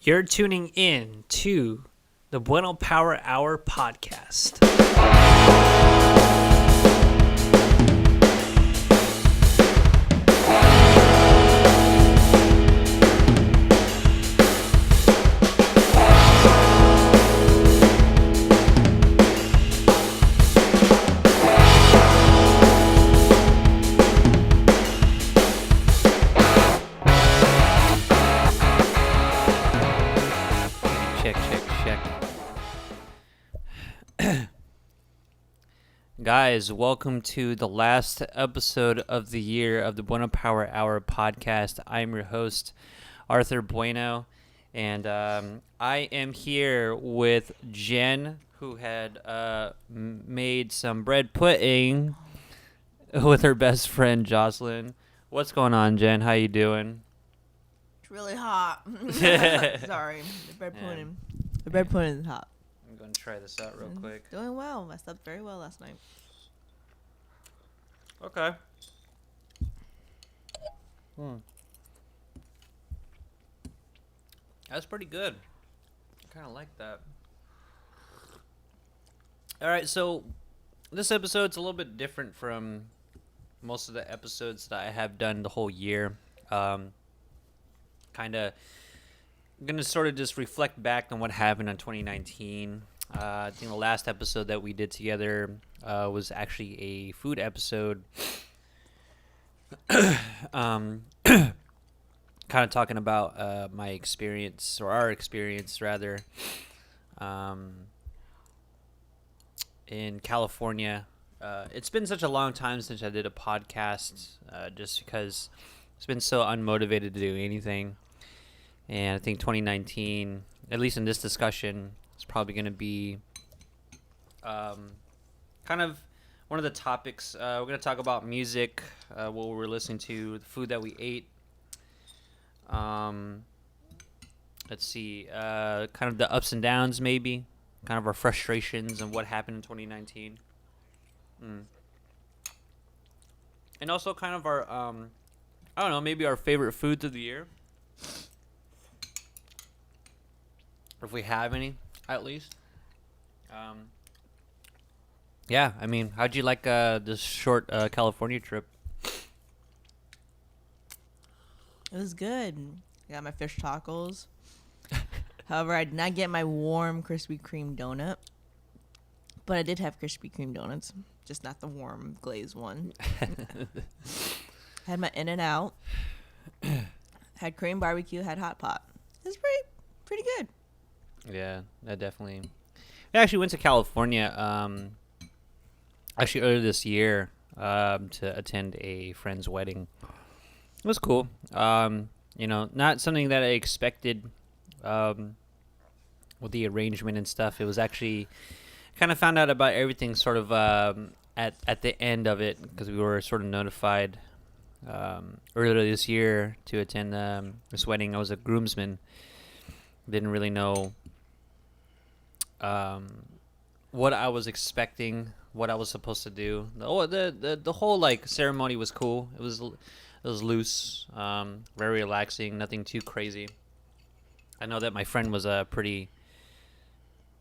You're tuning in to the Bueno Power Hour podcast. Guys, welcome to the last episode of the year of the Bueno Power Hour podcast. I'm your host, Arthur Bueno, and I am here with Jen, who had made some bread pudding with her best friend, Jocelyn. What's going on, Jen? How you doing? It's really hot. Sorry, the bread pudding. The bread pudding is hot. I'm going to try this out real quick. Doing well. I slept very well last night. Okay. That's pretty good. I kind of like that. All right, so this episode's a little bit different from most of the episodes that I have done the whole year. I'm going to sort of just reflect back on what happened in 2019. I think the last episode that we did together was actually a food episode. Kind of talking about my experience, or our experience rather, in California. It's been such a long time since I did a podcast, just because it's been so unmotivated to do anything. And I think 2019, at least in this discussion, is probably going to be kind of one of the topics. We're going to talk about music, what we're listening to, the food that we ate. Let's see, kind of the ups and downs, maybe, kind of our frustrations and what happened in 2019. And also kind of our, I don't know, maybe our favorite foods of the year. If we have any, at least. Yeah, I mean, how'd you like this short California trip? It was good. I got my fish tacos. However, I did not get my warm Krispy Kreme donut. But I did have Krispy Kreme donuts, just not the warm glazed one. Had my In-N-Out. Had Korean barbecue. Had hot pot. It was pretty good. Yeah, that definitely. I actually went to California actually earlier this year to attend a friend's wedding. It was cool. Not something that I expected with the arrangement and stuff. It was actually kind of found out about everything sort of at the end of it, because we were sort of notified earlier this year to attend this wedding. I was a groomsman. Didn't really know what I was expecting, what I was supposed to do. The whole like ceremony was cool. It was loose, very relaxing, nothing too crazy. I know that my friend was pretty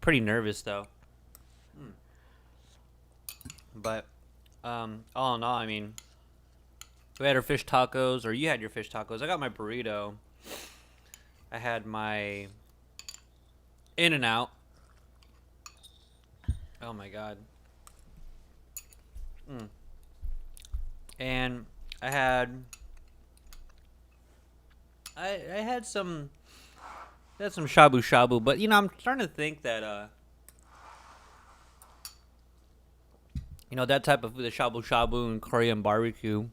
nervous though. But all in all, I mean, we had our fish tacos, or you had your fish tacos. I got my burrito. I had my In-N-Out. Oh my god. And I had some shabu shabu, but I'm starting to think that that type of food, the shabu shabu and Korean barbecue,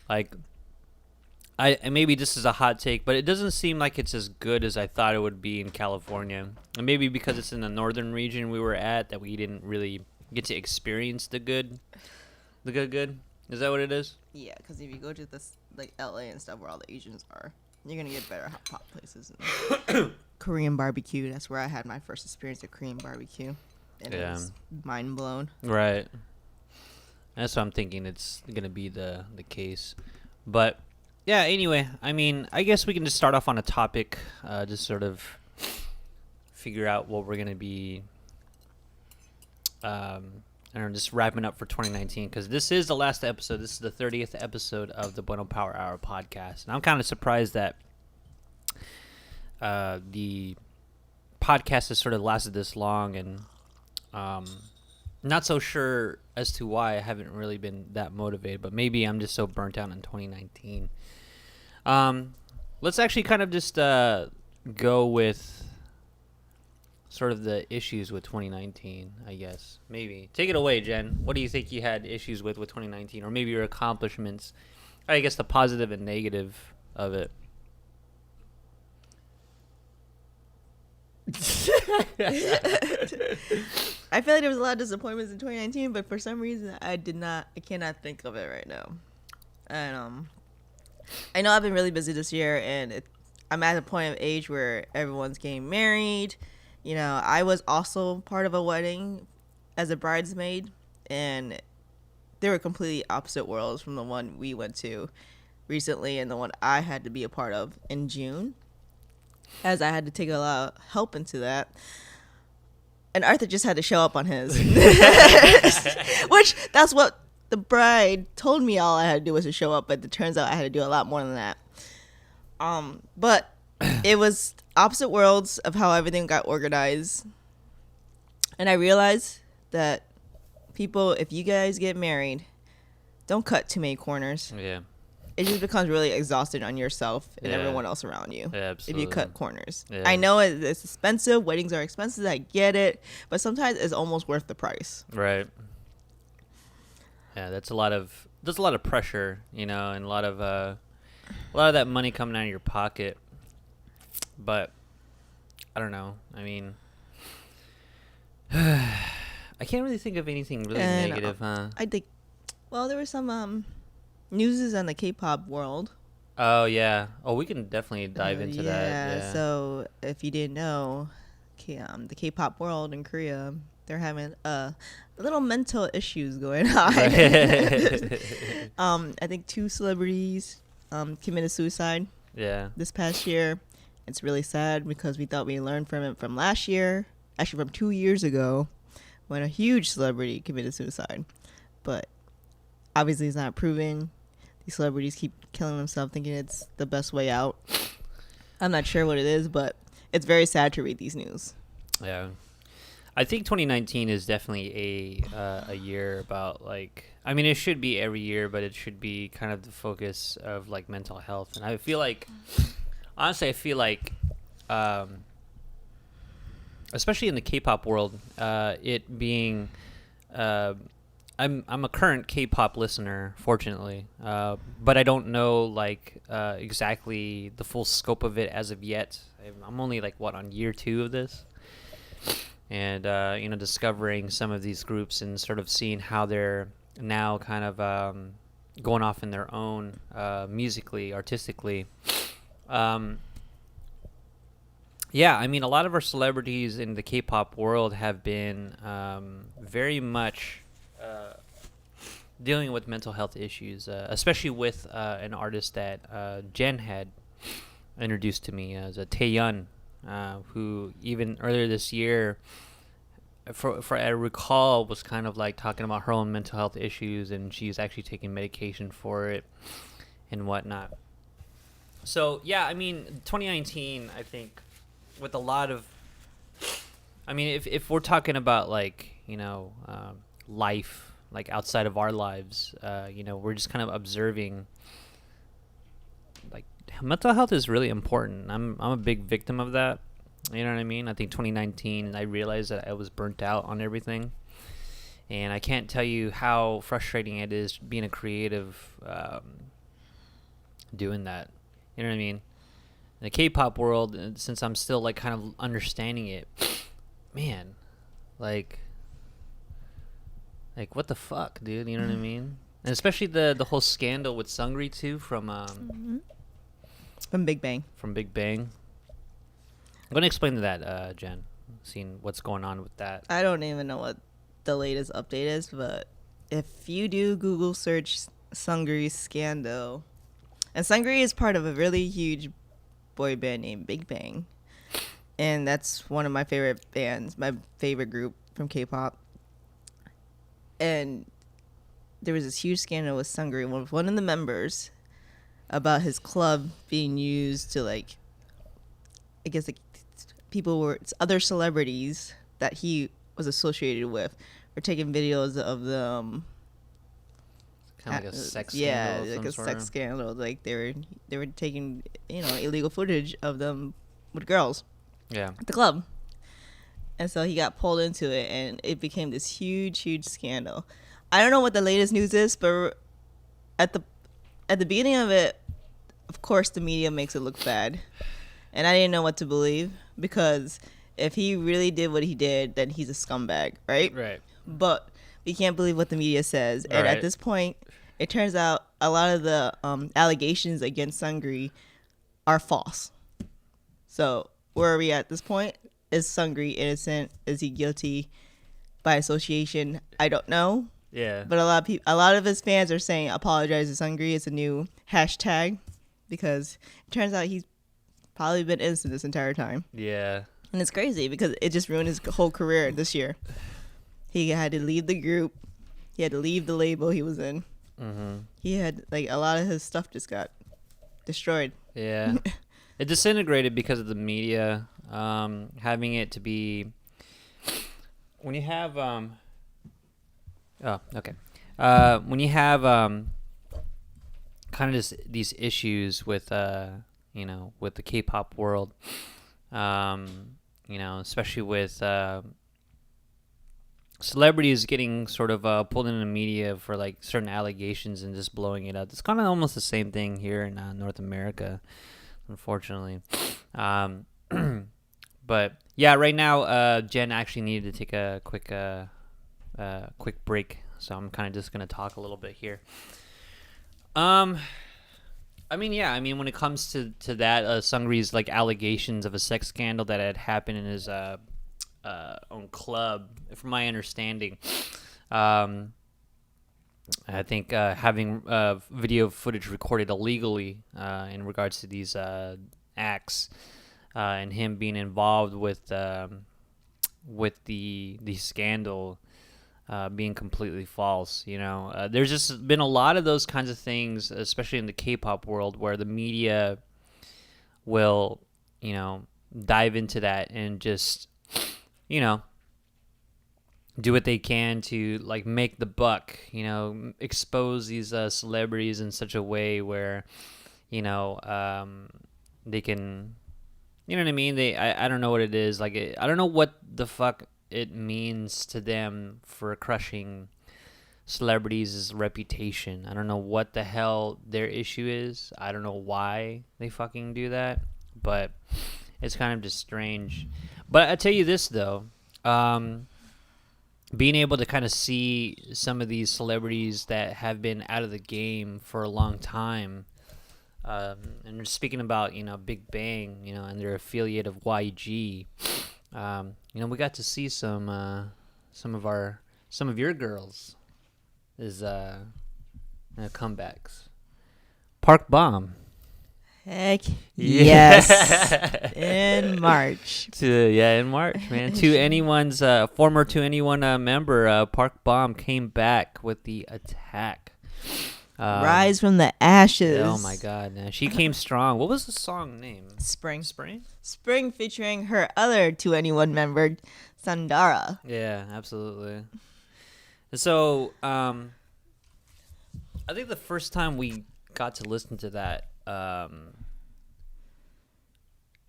like and maybe this is a hot take, but it doesn't seem like it's as good as I thought it would be in California. And maybe because it's in the northern region we were at, that we didn't really get to experience the good. Is that what it is? Yeah, because if you go to this like LA and stuff where all the Asians are, you're gonna get better hot pot places. Korean barbecue. That's where I had my first experience of Korean barbecue, and it was mind blown. Right. That's what I'm thinking. It's gonna be the case, but yeah. Anyway, I mean, I guess we can just start off on a topic, just sort of figure out what we're gonna be. I don't know, just wrapping up for 2019 because this is the last episode. This is the 30th episode of the Bueno Power Hour podcast, and I'm kind of surprised that the podcast has sort of lasted this long, and not so sure as to why. I haven't really been that motivated, but maybe I'm just so burnt out in 2019. Let's actually kind of just go with sort of the issues with 2019, I guess. Maybe. Take it away, Jen. What do you think you had issues with 2019? Or maybe your accomplishments. I guess the positive and negative of it. I feel like there was a lot of disappointments in 2019, but for some reason I cannot think of it right now. And I know I've been really busy this year, and I'm at a point of age where everyone's getting married. You know, I was also part of a wedding as a bridesmaid, and they were completely opposite worlds from the one we went to recently and the one I had to be a part of in June, as I had to take a lot of help into that. And Arthur just had to show up on his. Which, that's what the bride told me all I had to do was to show up, but it turns out I had to do a lot more than that. But it was opposite worlds of how everything got organized. And I realized that people, if you guys get married, don't cut too many corners. Yeah. It just becomes really exhausting on yourself and Yeah. everyone else around you. Yeah, absolutely. If you cut corners. Yeah. I know it's expensive. Weddings are expensive. I get it. But sometimes it's almost worth the price. Right. Yeah, there's a lot of pressure, you know, and a lot of that money coming out of your pocket. But I don't know. I mean, I can't really think of anything really negative, huh? I think, well, there was some news on the K-pop world. Oh yeah. Oh, we can definitely dive into that. Yeah. So if you didn't know, the K-pop world in Korea, they're having little mental issues going on. I think 2 celebrities committed suicide. Yeah. This past year. It's really sad because we thought we learned from it from last year, actually from 2 years ago, when a huge celebrity committed suicide. But obviously it's not proven. These celebrities keep killing themselves thinking it's the best way out. I'm not sure what it is, but it's very sad to read these news. Yeah. I think 2019 is definitely a year about, like, I mean, it should be every year, but it should be kind of the focus of, like, mental health. And I feel like, honestly, especially in the K-pop world, it being, I'm a current K-pop listener, fortunately, but I don't know like exactly the full scope of it as of yet. I'm only like on year 2 of this, and you know, discovering some of these groups and sort of seeing how they're now kind of going off in their own musically, artistically. Yeah, I mean, a lot of our celebrities in the K-pop world have been very much dealing with mental health issues, especially with an artist that Jen had introduced to me as Taeyeon, who even earlier this year, for I recall, was kind of like talking about her own mental health issues, and she's actually taking medication for it and whatnot. So yeah, I mean, 2019, I think, with a lot of, I mean, if we're talking about like, you know, life, like outside of our lives, you know, we're just kind of observing, like, mental health is really important. I'm a big victim of that. You know what I mean? I think 2019, I realized that I was burnt out on everything. And I can't tell you how frustrating it is being a creative, doing that. You know what I mean? In the K-pop world, since I'm still like kind of understanding it, man, like what the fuck, dude? You know what I mean? And especially the whole scandal with Sungri too from Big Bang. From Big Bang. I'm gonna explain to that, Jen, seeing what's going on with that. I don't even know what the latest update is, but if you do Google search Sungri's scandal, And Sungri is part of a really huge boy band named Big Bang. And that's one of my favorite bands, my favorite group from K-pop. And there was this huge scandal with Sungri, one of the members, about his club being used to, like, I guess, like, other celebrities that he was associated with were taking videos of them. Kind of like a sex yeah, scandal. like a sex scandal. Like they were taking illegal footage of them with girls. Yeah. At the club. And so he got pulled into it, and it became this huge scandal. I don't know what the latest news is, but at the beginning of it, of course, the media makes it look bad, and I didn't know what to believe, because if he really did what he did, then he's a scumbag, right? Right. But we can't believe what the media says, and Right. at this point, it turns out a lot of the allegations against Sungri are false. So where are we at this point? Is Sungri innocent? Is he guilty by association? I don't know. Yeah. But a lot of his fans are saying apologize to Sungri. It's a new hashtag, because it turns out he's probably been innocent this entire time. Yeah. And it's crazy because it just ruined his whole career this year. He had to leave the group. He had to leave the label he was in. Mm-hmm. He had, like, a lot of his stuff just got destroyed. Yeah. It disintegrated because of the media, having it to be when you have when you have kind of just these issues with with the K-pop world, especially with celebrities getting sort of pulled into the media for like certain allegations and just blowing it up. It's kind of almost the same thing here in North America, unfortunately. But yeah, right now Jen actually needed to take a quick break, so I'm kind of just gonna talk a little bit here. When it comes to that, Sungri's like allegations of a sex scandal that had happened in his own club, from my understanding, I think having video footage recorded illegally in regards to these acts, and him being involved with the scandal being completely false. There's just been a lot of those kinds of things, especially in the K-pop world, where the media will, dive into that and just, do what they can to like make the buck, expose these celebrities in such a way where, they can, you know what I mean? I don't know what it is. Like, I don't know what the fuck it means to them for crushing celebrities' reputation. I don't know what the hell their issue is. I don't know why they fucking do that, but it's kind of just strange. But I tell you this though, being able to kind of see some of these celebrities that have been out of the game for a long time, and speaking about Big Bang, and their affiliate of YG, we got to see some of your girls is comebacks. Park Bomb. Heck yes. In March. In March, man. Former To Anyone member, Park Bomb, came back with the attack. Rise from the ashes. Oh my god, man. She came strong. What was the song name? Spring. Spring, featuring her other To Anyone member, Sandara. Yeah, absolutely. So, I think the first time we got to listen to that,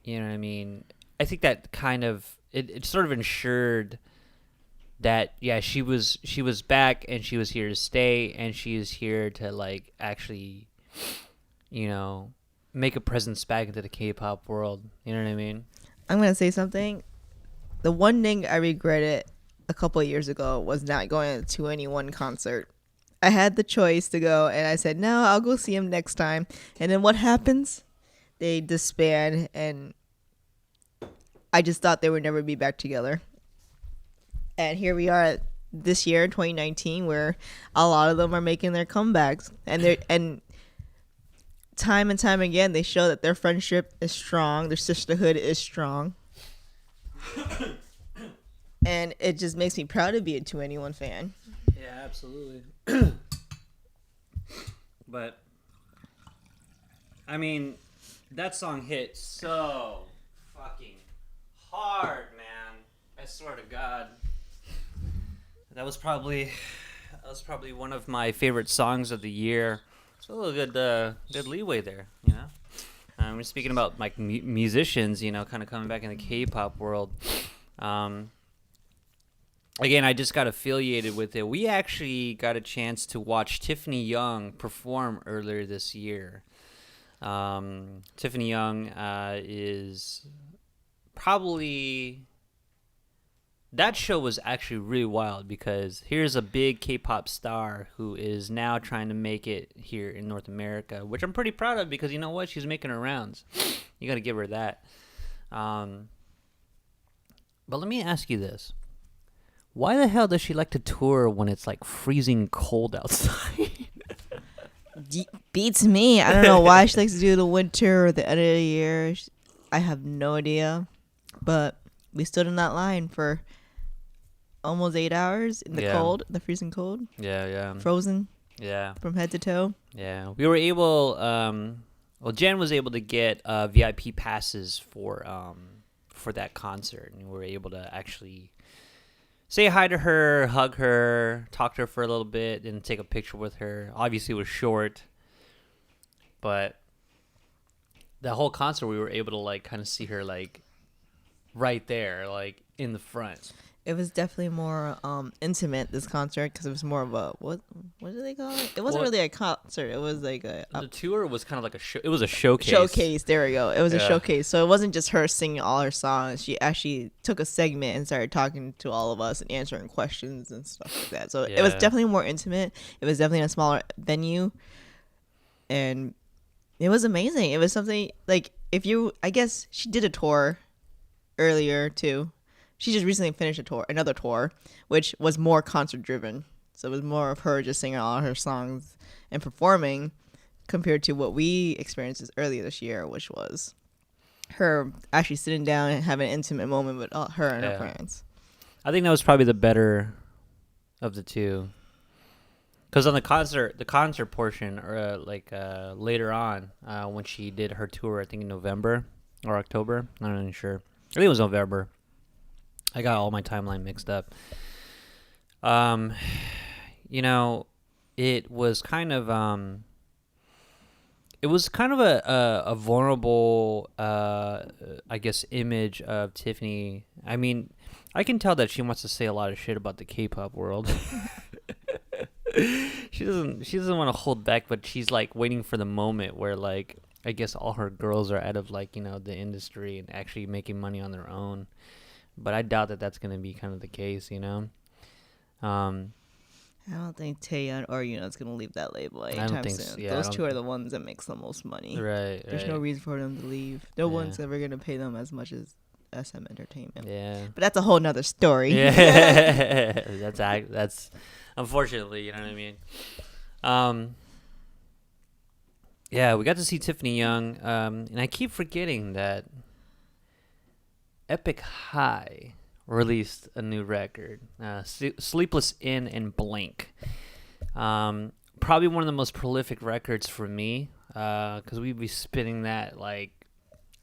you know what I mean? I think that kind of it sort of ensured that she was back, and she was here to stay, and she is here to like actually, make a presence back into the K-pop world. You know what I mean? I'm gonna say something. The one thing I regretted a couple of years ago was not going to Anyone concert. I had the choice to go, and I said, no, I'll go see him next time. And then what happens? They disband, and I just thought they would never be back together. And here we are this year, 2019, where a lot of them are making their comebacks. And time and time again, they show that their friendship is strong, their sisterhood is strong. And it just makes me proud to be a 2NE1 fan. Yeah, absolutely. But, I mean, that song hit so fucking hard, man. I swear to God. That was probably one of my favorite songs of the year. It's a little good leeway there, you know. We're speaking about like musicians, you know, kind of coming back in the K-pop world. Again, I just got affiliated with it. We actually got a chance to watch Tiffany Young perform earlier this year. Tiffany Young is probably... That show was actually really wild because here's a big K-pop star who is now trying to make it here in North America, which I'm pretty proud of because you know what? She's making her rounds. You got to give her that. But let me ask you this. Why the hell does she like to tour when it's like freezing cold outside? Beats me. I don't know why she likes to do the winter or the end of the year. I have no idea. But we stood in that line for almost 8 hours in the cold, the freezing cold. Yeah. Frozen. Yeah. From head to toe. Yeah. We were able, Jen was able to get VIP passes for that concert. And we were able to actually say hi to her, hug her, talk to her for a little bit, and take a picture with her. Obviously, it was short, but that whole concert, we were able to like kind of see her like right there, like in the front. It was definitely more intimate, this concert, because it was more of a what do they call it? It wasn't really a concert. It was like the tour was kind of like a show. It was a showcase. Showcase. There we go. It was a showcase. So it wasn't just her singing all her songs. She actually took a segment and started talking to all of us and answering questions and stuff like that. So it was definitely more intimate. It was definitely a smaller venue, and it was amazing. It was something like I guess she did a tour earlier too. She just recently finished another tour, which was more concert driven. So it was more of her just singing all her songs and performing compared to what we experienced earlier this year, which was her actually sitting down and having an intimate moment with her and her friends. I think that was probably the better of the two. Because on the concert portion, or later on, when she did her tour, I think in November or October, I'm not even sure. I think it was November. I got all my timeline mixed up. You know, it was kind of a vulnerable, I guess, image of Tiffany. I mean, I can tell that she wants to say a lot of shit about the K-pop world. She doesn't want to hold back, but she's like waiting for the moment where like I guess all her girls are out of like, you know, the industry and actually making money on their own. But I doubt that that's going to be kind of the case, you know. I don't think Taeyeon or Yuna's going to leave that label anytime I don't think soon. So, yeah, those two are the ones that makes the most money. Right. There's no reason for them to leave. No one's ever going to pay them as much as SM Entertainment. Yeah. But that's a whole nother story. Yeah. That's unfortunately, you know what I mean. Yeah, we got to see Tiffany Young, and I keep forgetting that Epic High released a new record, Sleepless in and Blank. Probably one of the most prolific records for me, because we'd be spinning that like.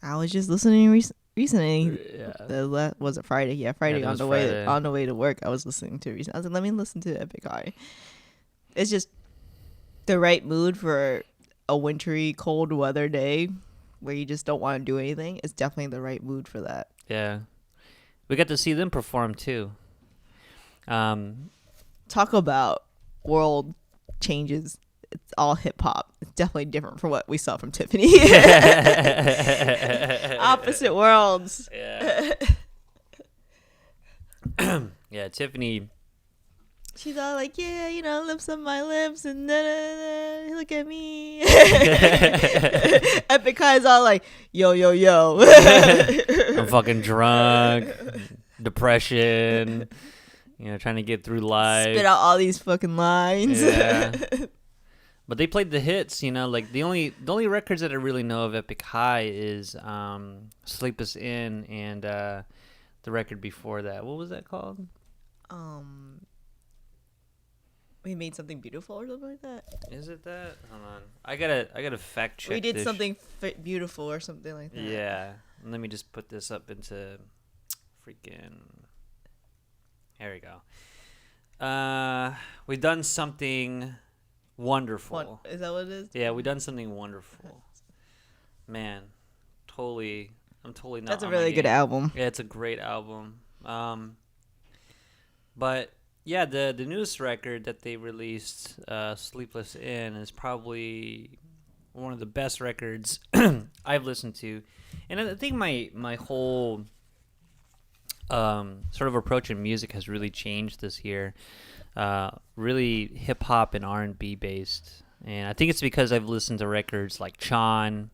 I was just listening recently. Yeah. Was it Friday? Yeah, Friday on the way to work. I was listening to it recently. I was like, let me listen to Epic High. It's just the right mood for a wintry, cold weather day where you just don't want to do anything. It's definitely the right mood for that. Yeah. We got to see them perform too. Talk about world changes. It's all hip hop. It's definitely different from what we saw from Tiffany. Opposite worlds. Yeah. Yeah, Tiffany. She's all like, yeah, you know, lips on my lips and look at me. Epic High's all like, yo. I'm fucking drunk, depression, you know, trying to get through life. Spit out all these fucking lines. Yeah. But they played the hits, like the only records that I really know of Epic High is Sleepless In and the record before that. What was that called? Um, we made something beautiful or something like that. Is it that? Hold on. I gotta fact check. We did this. something beautiful or something like that. Yeah. Let me just put this up into freaking. There we go. We've done something wonderful. Is that what it is? Yeah, we've done something wonderful. Man, I'm totally not. That's a on my really good game. album. Yeah, it's a great album. But yeah, the newest record that they released, "Sleepless In," is probably one of the best records I've listened to, and I think my whole sort of approach in music has really changed this year. Really hip hop and R&B based, and I think it's because I've listened to records like Chan,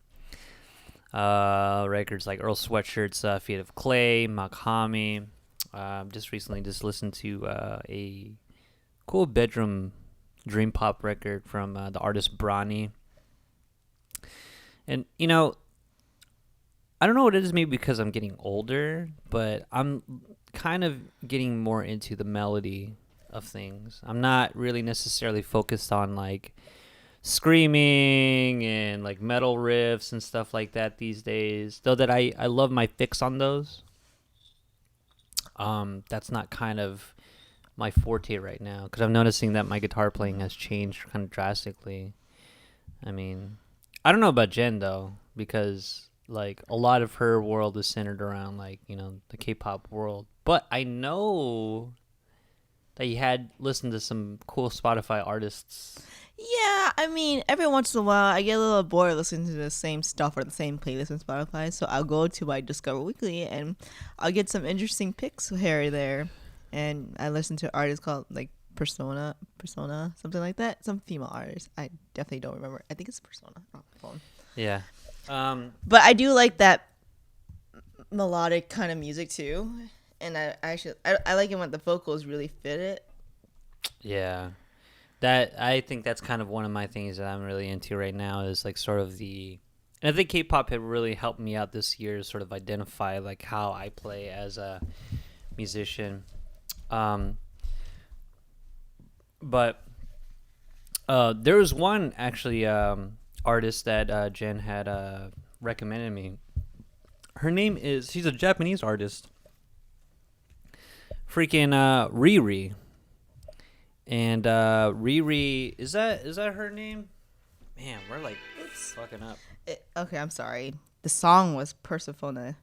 records like Earl Sweatshirt's "Feet of Clay," Makhami. Just recently listened to a cool bedroom dream pop record from the artist Bronny. And, I don't know what it is, maybe because I'm getting older, but I'm kind of getting more into the melody of things. I'm not really necessarily focused on, like, screaming and, like, metal riffs and stuff like that these days. Though that I love my fix on those. That's not kind of my forte right now because I'm noticing that my guitar playing has changed kind of drastically. I mean, I don't know about Jen though because like a lot of her world is centered around like the K-pop world. But I know that you had listened to some cool Spotify artists. Yeah, I mean, every once in a while, I get a little bored listening to the same stuff or the same playlist on Spotify. So I'll go to my Discover Weekly and I'll get some interesting picks here or there. And I listen to artists called like Persona, something like that. Some female artists. I definitely don't remember. I think it's Persona. Oh, phone. Yeah. But I do like that melodic kind of music too. And I like it when the vocals really fit it. Yeah. I think that's kind of one of my things that I'm really into right now is like sort of and I think K-pop had really helped me out this year to sort of identify like how I play as a musician. But there was one actually artist that Jen had recommended me. She's a Japanese artist. Freaking Riri. And Riri, is that her name? Man, we're like fucking up. Okay, I'm sorry. The song was Persephone,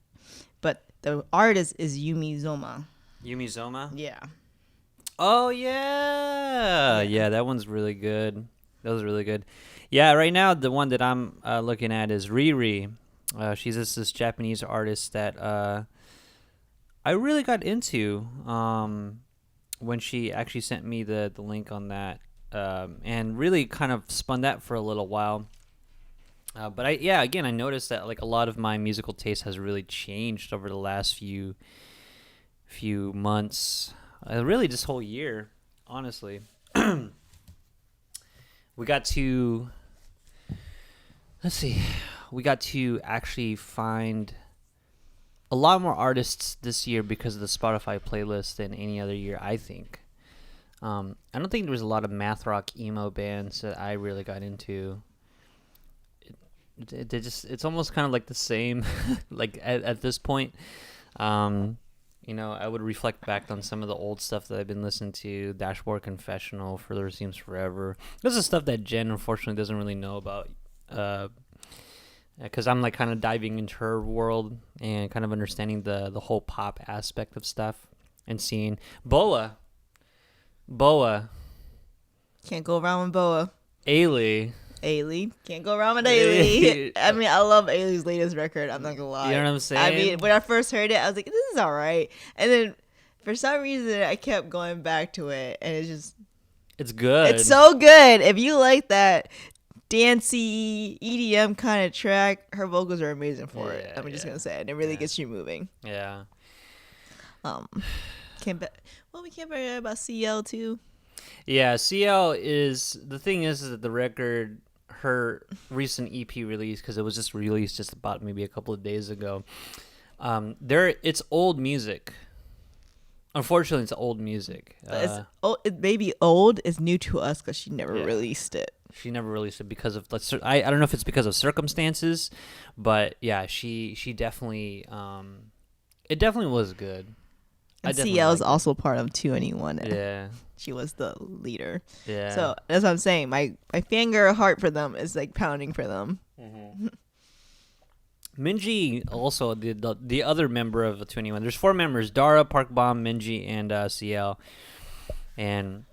but the artist is Yumi Zoma. Yumi Zoma? Yeah. Oh yeah, that one's really good. That was really good. Yeah, right now the one that I'm looking at is Riri. She's this Japanese artist that I really got into. When she actually sent me the link on that, and really kind of spun that for a little while. But I noticed that like a lot of my musical taste has really changed over the last few months. Really, this whole year, honestly. We got to actually find a lot more artists this year because of the Spotify playlist than any other year, I think. I don't think there was a lot of math rock emo bands that I really got into. It's almost kind of like the same, like at this point. I would reflect back on some of the old stuff that I've been listening to, Dashboard Confessional, Further Seems Forever. This is stuff that Jen unfortunately doesn't really know about. Because I'm like kind of diving into her world and kind of understanding the whole pop aspect of stuff and seeing Boa. Can't go wrong with Boa. Ailey. Can't go wrong with Ailey. I mean, I love Ailey's latest record. I'm not gonna lie. You know what I'm saying? I mean, when I first heard it, I was like, this is all right. And then for some reason, I kept going back to it. And it's good. It's so good. If you like that dancey EDM kind of track, her vocals are amazing for it. I'm just gonna say it. It really gets you moving. Yeah. We can't forget about CL too. Yeah, CL is the thing is that the record, her recent EP release, because it was just released just about maybe a couple of days ago. It's old music. Unfortunately, it's old music. It may be old. It's new to us because she never Yeah. released it. She never released it because of I don't know if it's because of circumstances, but yeah, she definitely it definitely was good. And CL is also part of 2NE1. Yeah. She was the leader. Yeah. So that's what I'm saying. My fangirl heart for them is like pounding for them. Mm-hmm. Minji, also the other member of 2NE1. There's 4 members: Dara, Park Bom, Minji, and CL. And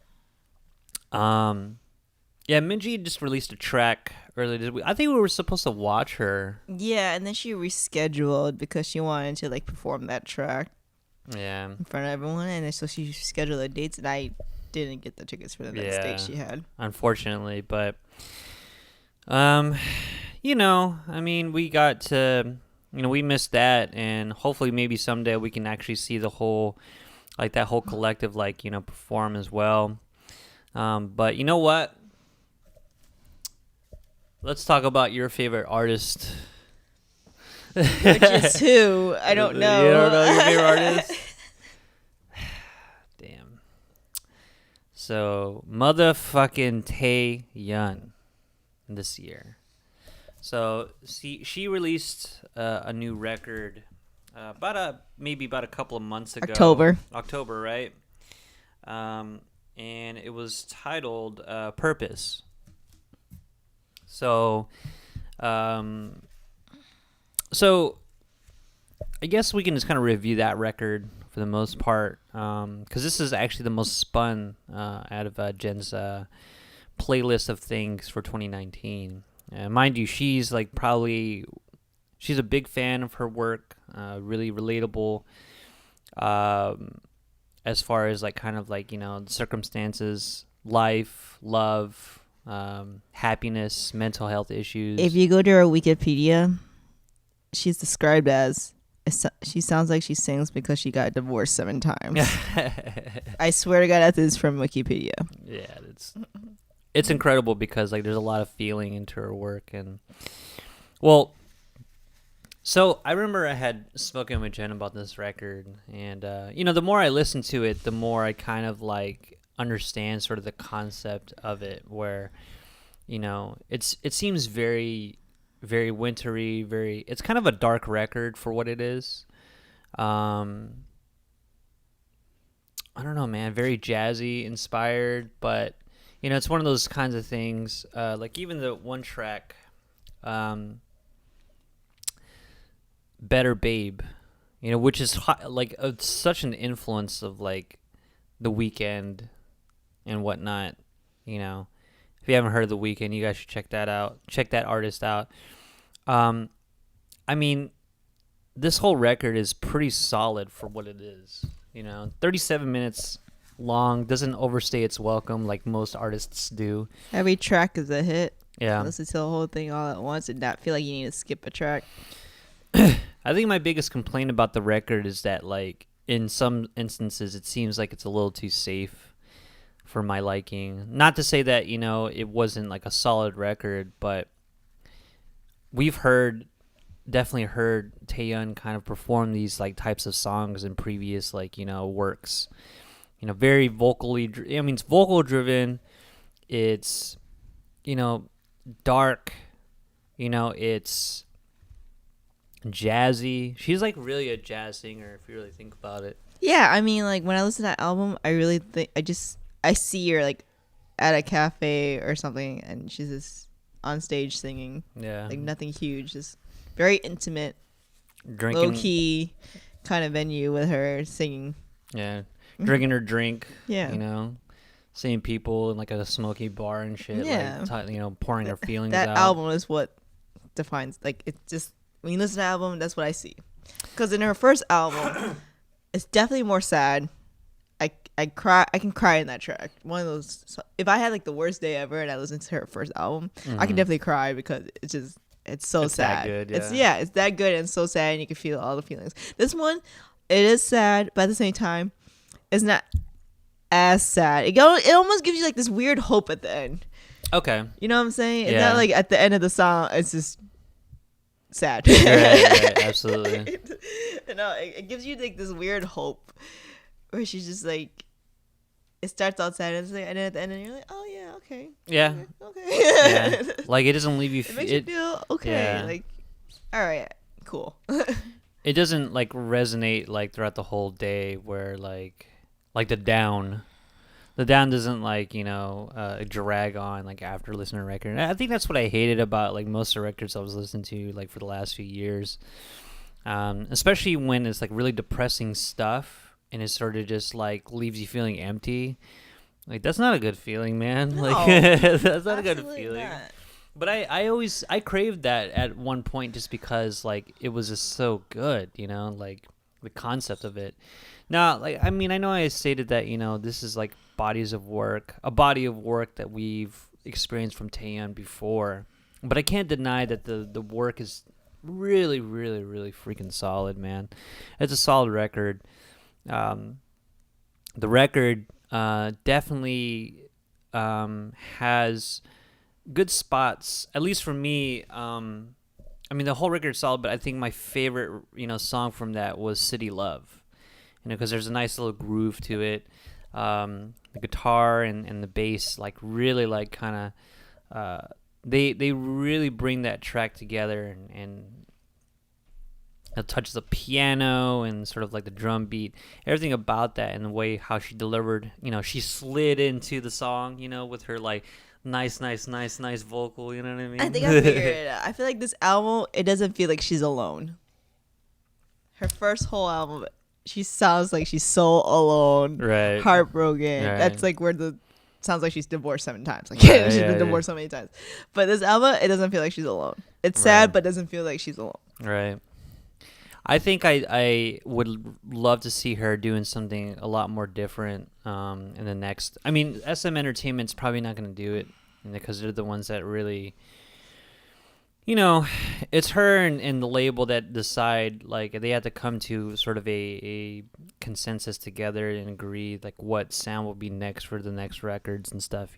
yeah, Minji just released a track earlier. I think we were supposed to watch her. Yeah, and then she rescheduled because she wanted to like perform that track. Yeah. In front of everyone, and so she scheduled the dates, and I didn't get the tickets for the next date she had. Unfortunately, but I mean, we got to, we missed that, and hopefully maybe someday we can actually see the whole, like that whole collective, like, perform as well. But you know what? Let's talk about your favorite artist. Which is who? I don't know. You don't know your favorite artist? Damn. So, motherfucking Taeyun this year. So, she released a new record maybe about a couple of months ago. October, right? And it was titled Purpose. So, I guess we can just kind of review that record for the most part, because this is actually the most spun out of Jen's playlist of things for 2019. Mind you, she's a big fan of her work, really relatable, as far as like kind of like circumstances, life, love, happiness, mental health issues. If you go to her Wikipedia, she's described as, she sounds like she sings because she got divorced 7 times. I swear to God, that is from Wikipedia. Yeah, it's incredible because like there's a lot of feeling into her work. And so I remember I had spoken with Jen about this record, and the more I listen to it, the more I kind of like understand sort of the concept of it, where it seems very, very wintry, it's kind of a dark record for what it is. I don't know, man, very jazzy inspired, but it's one of those kinds of things, like even the one track, Better Babe, which is like such an influence of like The Weeknd and whatnot. If you haven't heard of The Weeknd, you guys should check that out. Check that artist out. I mean, this whole record is pretty solid for what it is. 37 minutes long, doesn't overstay its welcome like most artists do. Every track is a hit. Yeah. Listen to the whole thing all at once and not feel like you need to skip a track. I think my biggest complaint about the record is that, like, in some instances, it seems like it's a little too safe for my liking. Not to say that, it wasn't like a solid record, but we've definitely heard Taeyun kind of perform these like types of songs in previous works. Very vocally. It's vocal driven. It's dark. It's jazzy. She's like really a jazz singer if you really think about it. Yeah, I mean, like when I listen to that album, I really think I see her like at a cafe or something, and she's just on stage singing. Yeah, like nothing huge, just very intimate, drinking, low key kind of venue with her singing. Yeah, drinking her drink. Yeah, seeing people in like a smoky bar and shit. Yeah, like pouring her feelings that out. That album is what defines. Like it's just when you listen to the album, that's what I see. Because in her first album, it's definitely more sad. I can cry in that track. One of those. If I had like the worst day ever and I listened to her first album, I can definitely cry because it's so sad. That good, it's that good and so sad, and you can feel all the feelings. This one, it is sad, but at the same time, it's not. as sad. It almost gives you like this weird hope at the end. Okay. You know what I'm saying? It's Yeah. not like at the end of the song, it's just sad. Right, absolutely. No, it gives you like this weird hope where she's just like, it starts out sad and then at the end, and you're like, oh yeah, okay. Yeah. Okay. Yeah. Like it doesn't leave you. It makes you feel okay. Yeah. Like, all right, cool. It doesn't like resonate like throughout the whole day where like the down doesn't like drag on like after listening to a record. And I think that's what I hated about like most of the records I was listening to like for the last few years, especially when it's like really depressing stuff and it sort of just like leaves you feeling empty. Like that's not a good feeling, man. No, like that's not a good absolutely feeling. not. But I craved that at one point just because like it was just so good, like the concept of it. Now, like I mean, I know I stated that this is like a body of work that we've experienced from Taeyeon before, but I can't deny that the work is really, really, really freaking solid, man. It's a solid record. The record definitely has good spots, at least for me. I mean, the whole record's solid, but I think my favorite, song from that was City Love. Because there's a nice little groove to it. The guitar and the bass, like, really, like, kind of, they really bring that track together and it touches the piano and sort of like the drum beat, everything about that and the way how she delivered, she slid into the song, with her, like, nice vocal, you know what I mean? I think I figured it out. I feel like this album, it doesn't feel like she's alone. Her first whole album, she sounds like she's so alone, right, heartbroken. Right. That's like where sounds like she's divorced 7 times. Like Right, she's yeah, been divorced so many times. But this album, it doesn't feel like she's alone. It's sad, but doesn't feel like she's alone. Right. I think I would love to see her doing something a lot more different in the next. I mean, SM Entertainment's probably not going to do it because they're the ones that really, it's her and the label that decide, like, they have to come to sort of a consensus together and agree, like, what sound will be next for the next records and stuff,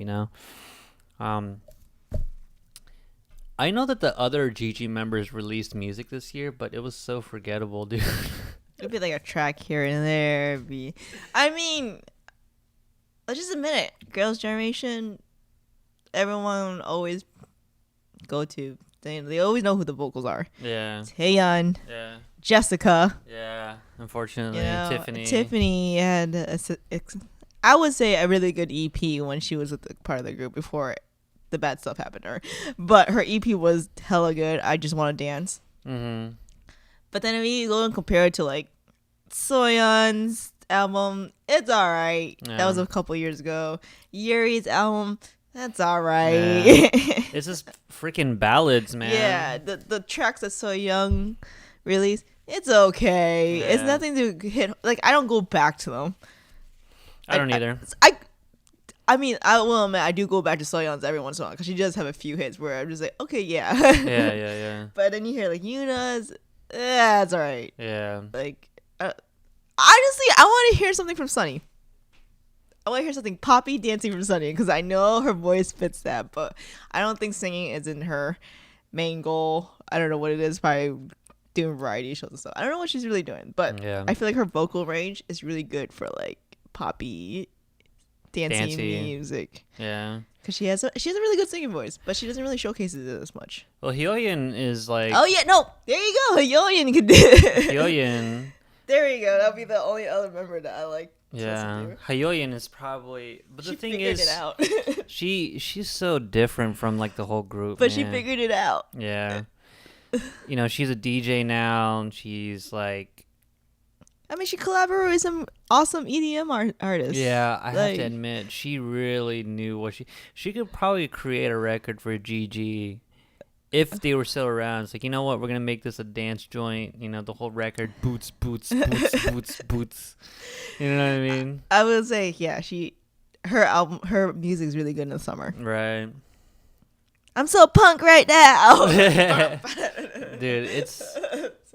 I know that the other GG members released music this year, but it was so forgettable, dude. It'd be like a track here and there. I mean, let's just admit it. Girls' Generation, everyone always go to. They always know who the vocals are. Yeah. Taeyeon, Yeah. Jessica. Yeah. Unfortunately, Tiffany. Tiffany had, I would say, a really good EP when she was with the part of the group before the bad stuff happened to her. But her EP was hella good. I Just Want to Dance. Mm-hmm. But then if you go and compare it to like Soyeon's album, it's alright. Yeah. That was a couple years ago. Yuri's album, that's alright. Yeah. It's just freaking ballads, man. Yeah, the tracks that Soyeon released, it's okay. Yeah. It's nothing to hit. Like, I don't go back to them. I don't either. I mean, I will admit, I do go back to Soyeon's every once in a while because she does have a few hits where I'm just like, okay, yeah. Yeah. But then you hear like Yuna's, that's alright. Yeah. Like, honestly, I want to hear something from Sunny. I want to hear something poppy dancing from Sunny because I know her voice fits that, but I don't think singing is in her main goal. I don't know what it is. Probably doing variety shows and stuff. I don't know what she's really doing, but Yeah. I feel like her vocal range is really good for like poppy dancing music. Yeah. Because she has a really good singing voice, but she doesn't really showcase it as much. Well, Hyoyeon is like. Oh yeah, no, there you go. Hyoyeon could do it. Hyoyeon. There you go. That'll be the only other member that I like. Yeah. Hyoyeon is probably. But the thing figured is, it out. she's so different from like the whole group. But she man. figured it out. Yeah. She's a DJ now, and she's like. I mean, she collaborated with some awesome EDM artists. Yeah, I have Like- to admit, she really knew what she could probably create a record for GG if they were still around. It's like, you know what, we're gonna make this a dance joint. The whole record, boots. You know what I mean? I would say, yeah, her music is really good in the summer. Right. I'm so punk right now. Dude,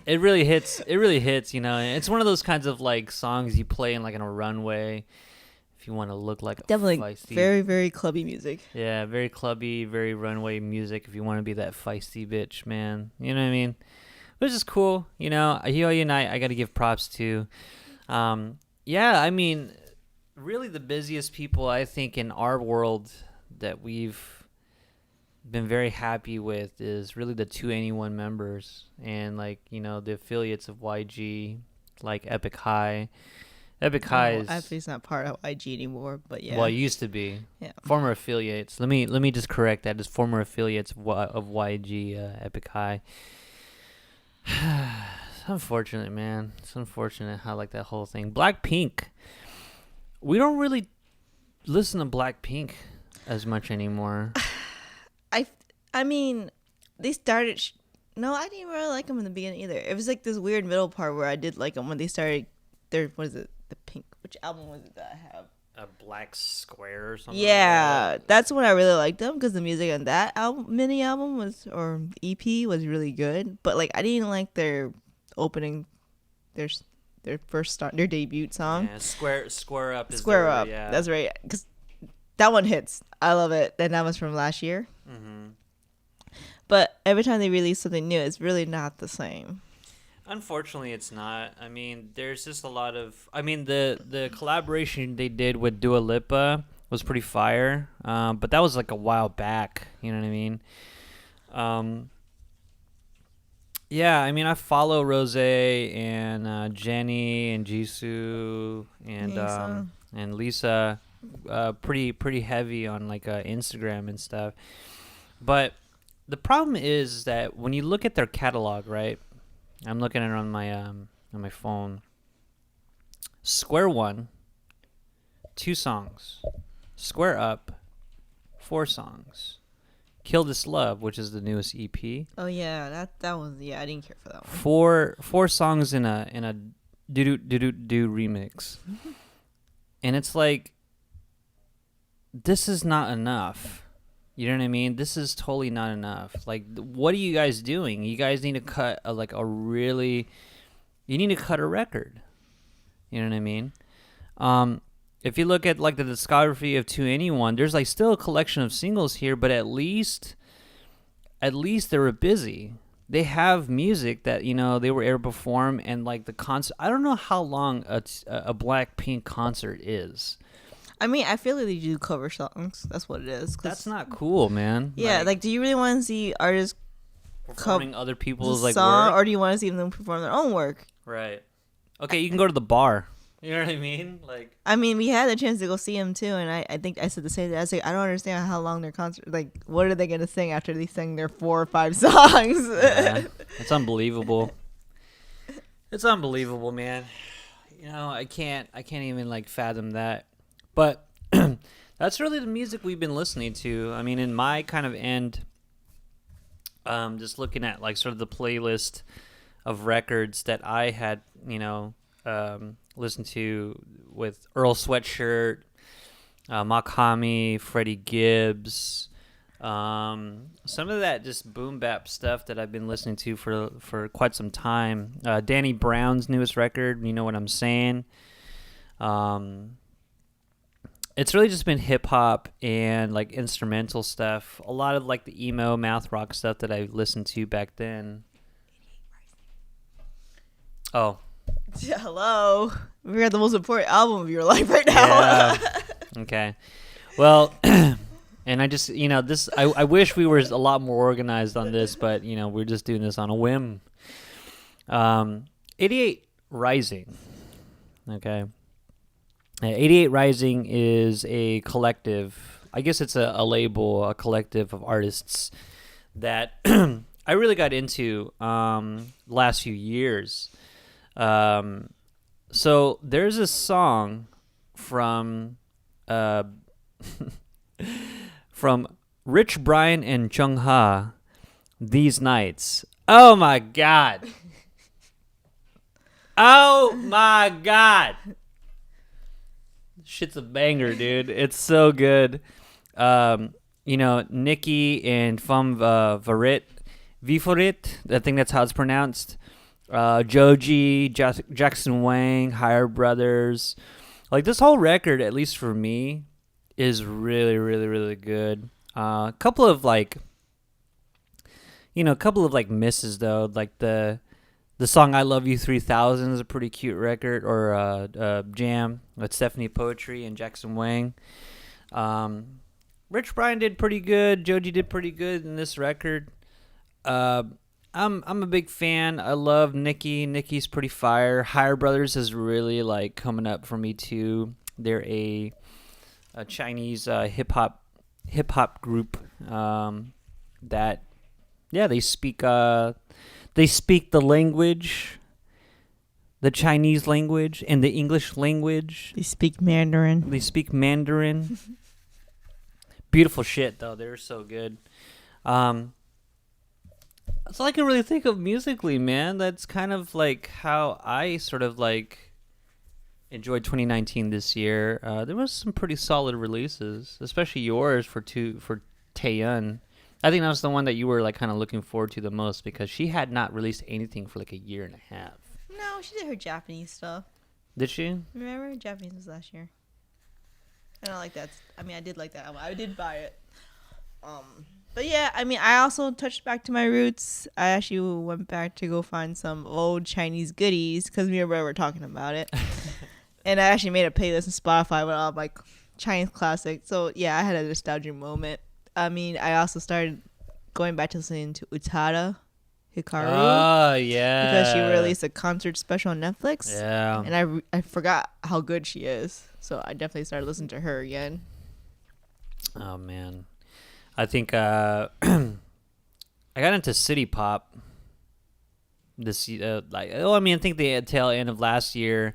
it really hits. It really hits. It's one of those kinds of like songs you play in like on a runway. if you want to look like Definitely a feisty. very, very clubby music. Yeah, very clubby, very runway music. If you want to be that feisty bitch, man, you know what I mean. Which is cool, you know. Hyoye and I got to give props to. Yeah, I mean, really the busiest people I think in our world that we've been very happy with is really the 2NE1 members and like, you know, the affiliates of YG, like Epic High. Epic High is Epic's not part of YG anymore, but yeah. well, it used to be. Yeah. Former affiliates. Let me just correct that. As former affiliates of YG, Epic High. It's unfortunate, man. It's unfortunate how like that whole thing. Blackpink. We don't really listen to Blackpink as much anymore. I mean, they started. No, I didn't really like them in the beginning either. It was like this weird middle part where I did like them when they started. What is it? The Pink. Which album was it that I have? A Black Square or something. Yeah, like that. that's when I really liked them because the music on that mini album or EP was really good. But like, I didn't like their opening, their their debut song. Yeah, Square Up. Square Up. Yeah. That's right. Because that one hits. I love it. And that was from last year. Mm-hmm. But every time they release something new, it's really not the same. Unfortunately, it's not. I mean, there's just a lot of. I mean, the collaboration they did with Dua Lipa was pretty fire, but that was like a while back. You know what I mean? Yeah, I mean, I follow Rose and Jenny and Jisoo and Lisa, pretty heavy on like Instagram and stuff. But the problem is that when you look at their catalog, right? I'm looking at it on my phone. Square One, 2 songs. Square Up, 4 songs. Kill This Love, which is the newest EP. Oh yeah, that one. Yeah, I didn't care for that one. 4 songs in a do remix, and it's like this is not enough. You know what I mean? This is totally not enough. Like, what are you guys doing? You guys need to cut you need to cut a record. You know what I mean? If you look at like the discography of 2NE1, there's like still a collection of singles here, but at least they were busy. They have music that, you know, they were able to perform, and like the concert. I don't know how long a Blackpink concert is. I mean, I feel like they do cover songs. That's what it is. That's not cool, man. Yeah, like do you really want to see artists performing other people's like song, work? or do you want to see them perform their own work? Right. Okay, you can go to the bar. You know what I mean? Like, I mean, we had the chance to go see him too, and I think I said the same thing. I was like, I don't understand how long their concert. Like, what are they gonna sing after they sing their 4 or 5 songs? Yeah, it's unbelievable. It's unbelievable, man. You know, I can't even like fathom that. But that's really the music we've been listening to. I mean, in my kind of end, just looking at like sort of the playlist of records that I had, you know, listened to with Earl Sweatshirt, Makami, Freddie Gibbs, some of that just boom bap stuff that I've been listening to for quite some time. Danny Brown's newest record, You Know What I'm Saying. It's really just been hip hop and like instrumental stuff. A lot of like the emo math rock stuff that I listened to back then. Oh. Yeah, hello. We got the most important album of your life right now. Yeah. Okay. Well, and I just, you know, this, I wish we were a lot more organized on this, but, you know, we're just doing this on a whim. 88 Rising. Okay. 88 Rising is a collective. I guess it's a label, a collective of artists that I really got into last few years. So there's a song from from Rich Brian and Chung Ha, These Nights. Oh my God. Oh my God. Shit's a banger, dude. It's so good. You know, Nikki and Fum Viforit, I think that's how it's pronounced. Joji, Jackson Wang, Higher Brothers, Like this whole record, at least for me, is really, really, really good. A couple of like, misses though. Like the song "I Love You 3000" is a pretty cute record, or jam with Stephanie Poetry and Jackson Wang. Rich Brian did pretty good. Joji did pretty good in this record. I'm a big fan. I love Nicki. Nicki's pretty fire. Higher Brothers is really like coming up for me too. They're a Chinese hip hop group that they speak the language, the Chinese language and the English language. They speak Mandarin. Beautiful shit though. They're so good. That's all I can really think of musically, man. That's kind of like how I sort of like enjoyed 2019 this year. There was some pretty solid releases, especially yours for Taeyun. I think that was the one that you were like kind of looking forward to the most because she had not released anything for like a year and a half. No, she did her Japanese stuff. Did she? Remember, her Japanese was last year. I don't like that. I mean, I did like that album. I did buy it. But yeah, I mean, I also touched back to my roots. I actually went back to go find some old Chinese goodies because me and Brett were talking about it. And I actually made a playlist on Spotify with all like Chinese classics. So yeah, I had a nostalgia moment. I mean, I also started going back to listening to Utada Hikaru. Oh, yeah. Because she released a concert special on Netflix. Yeah. And I forgot how good she is. So I definitely started listening to her again. Oh, man. I think I got into city pop this I think the tail end of last year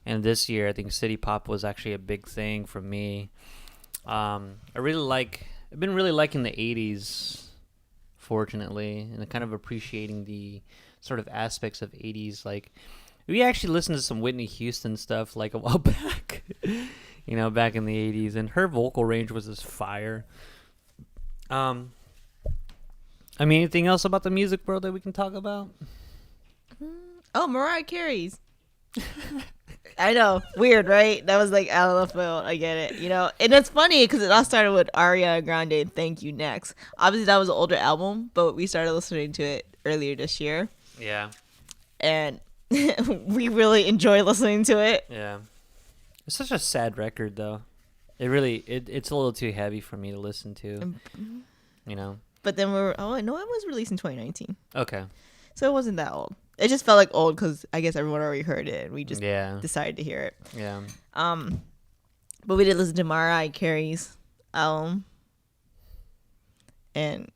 and this year. I think city pop was actually a big thing for me. I've been really liking the 80s, fortunately, and kind of appreciating the sort of aspects of 80s. Like, we actually listened to some Whitney Houston stuff like a while back, back in the 80s, and her vocal range was just fire. I mean, anything else about the music world that we can talk about? Oh, Mariah Carey's. I know, weird, right? That was like out of left field. I get it, and it's funny because it all started with Ariana Grande. Thank You Next. Obviously, that was an older album, but we started listening to it earlier this year. Yeah, and we really enjoy listening to it. Yeah, it's such a sad record, though. It's a little too heavy for me to listen to. But then it was released in 2019. Okay. So it wasn't that old. It just felt like old because I guess everyone already heard it and we just decided to hear it. Yeah. But we did listen to Mariah Carey's album. And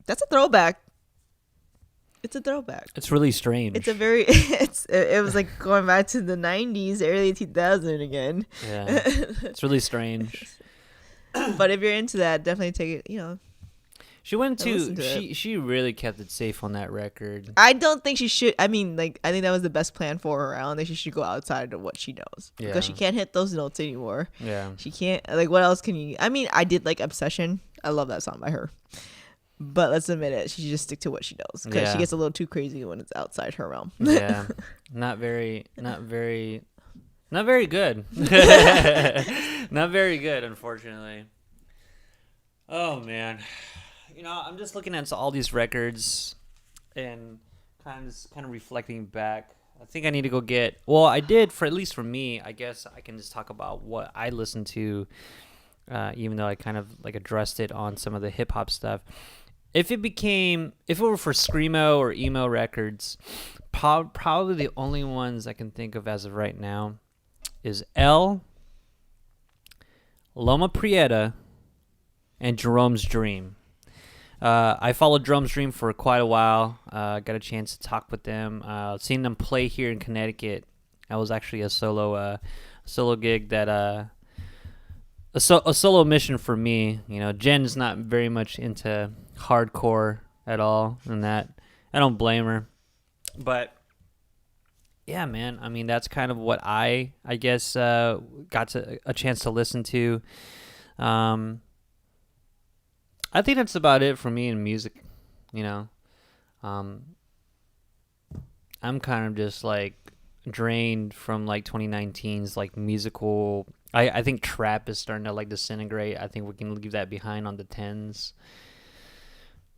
that's a throwback. It's a throwback. It's really strange. It's it was like going back to the 90s, early 2000 again. Yeah. It's really strange. But if you're into that, definitely take it, She went to she really kept it safe on that record. I don't think she should. I mean, I think that was the best plan for her. I don't think she should go outside of what she knows. Yeah. Because she can't hit those notes anymore. Yeah. She can't, what else can you, I mean, I did like Obsession. I love that song by her. But let's admit it, she should just stick to what she knows. Because she gets a little too crazy when it's outside her realm. Yeah. Not very good. Not very good, unfortunately. Oh, man. I'm just looking at all these records and kind of reflecting back. I think I need to go get. Well, I did at least for me. I guess I can just talk about what I listened to, even though I kind of like addressed it on some of the hip hop stuff. If it were for screamo or emo records, probably the only ones I can think of as of right now is Loma Prieta, and Jerome's Dream. I followed Jerome's Dream for quite a while. Got a chance to talk with them. Seeing them play here in Connecticut. That was actually a solo gig that a solo mission for me. Jen's not very much into hardcore at all, and that I don't blame her. But yeah, man. I mean, that's kind of what I guess got a chance to listen to. I think that's about it for me in music, I'm kind of just like drained from like 2019's like musical. I think trap is starting to like disintegrate. I think we can leave that behind on the 10s.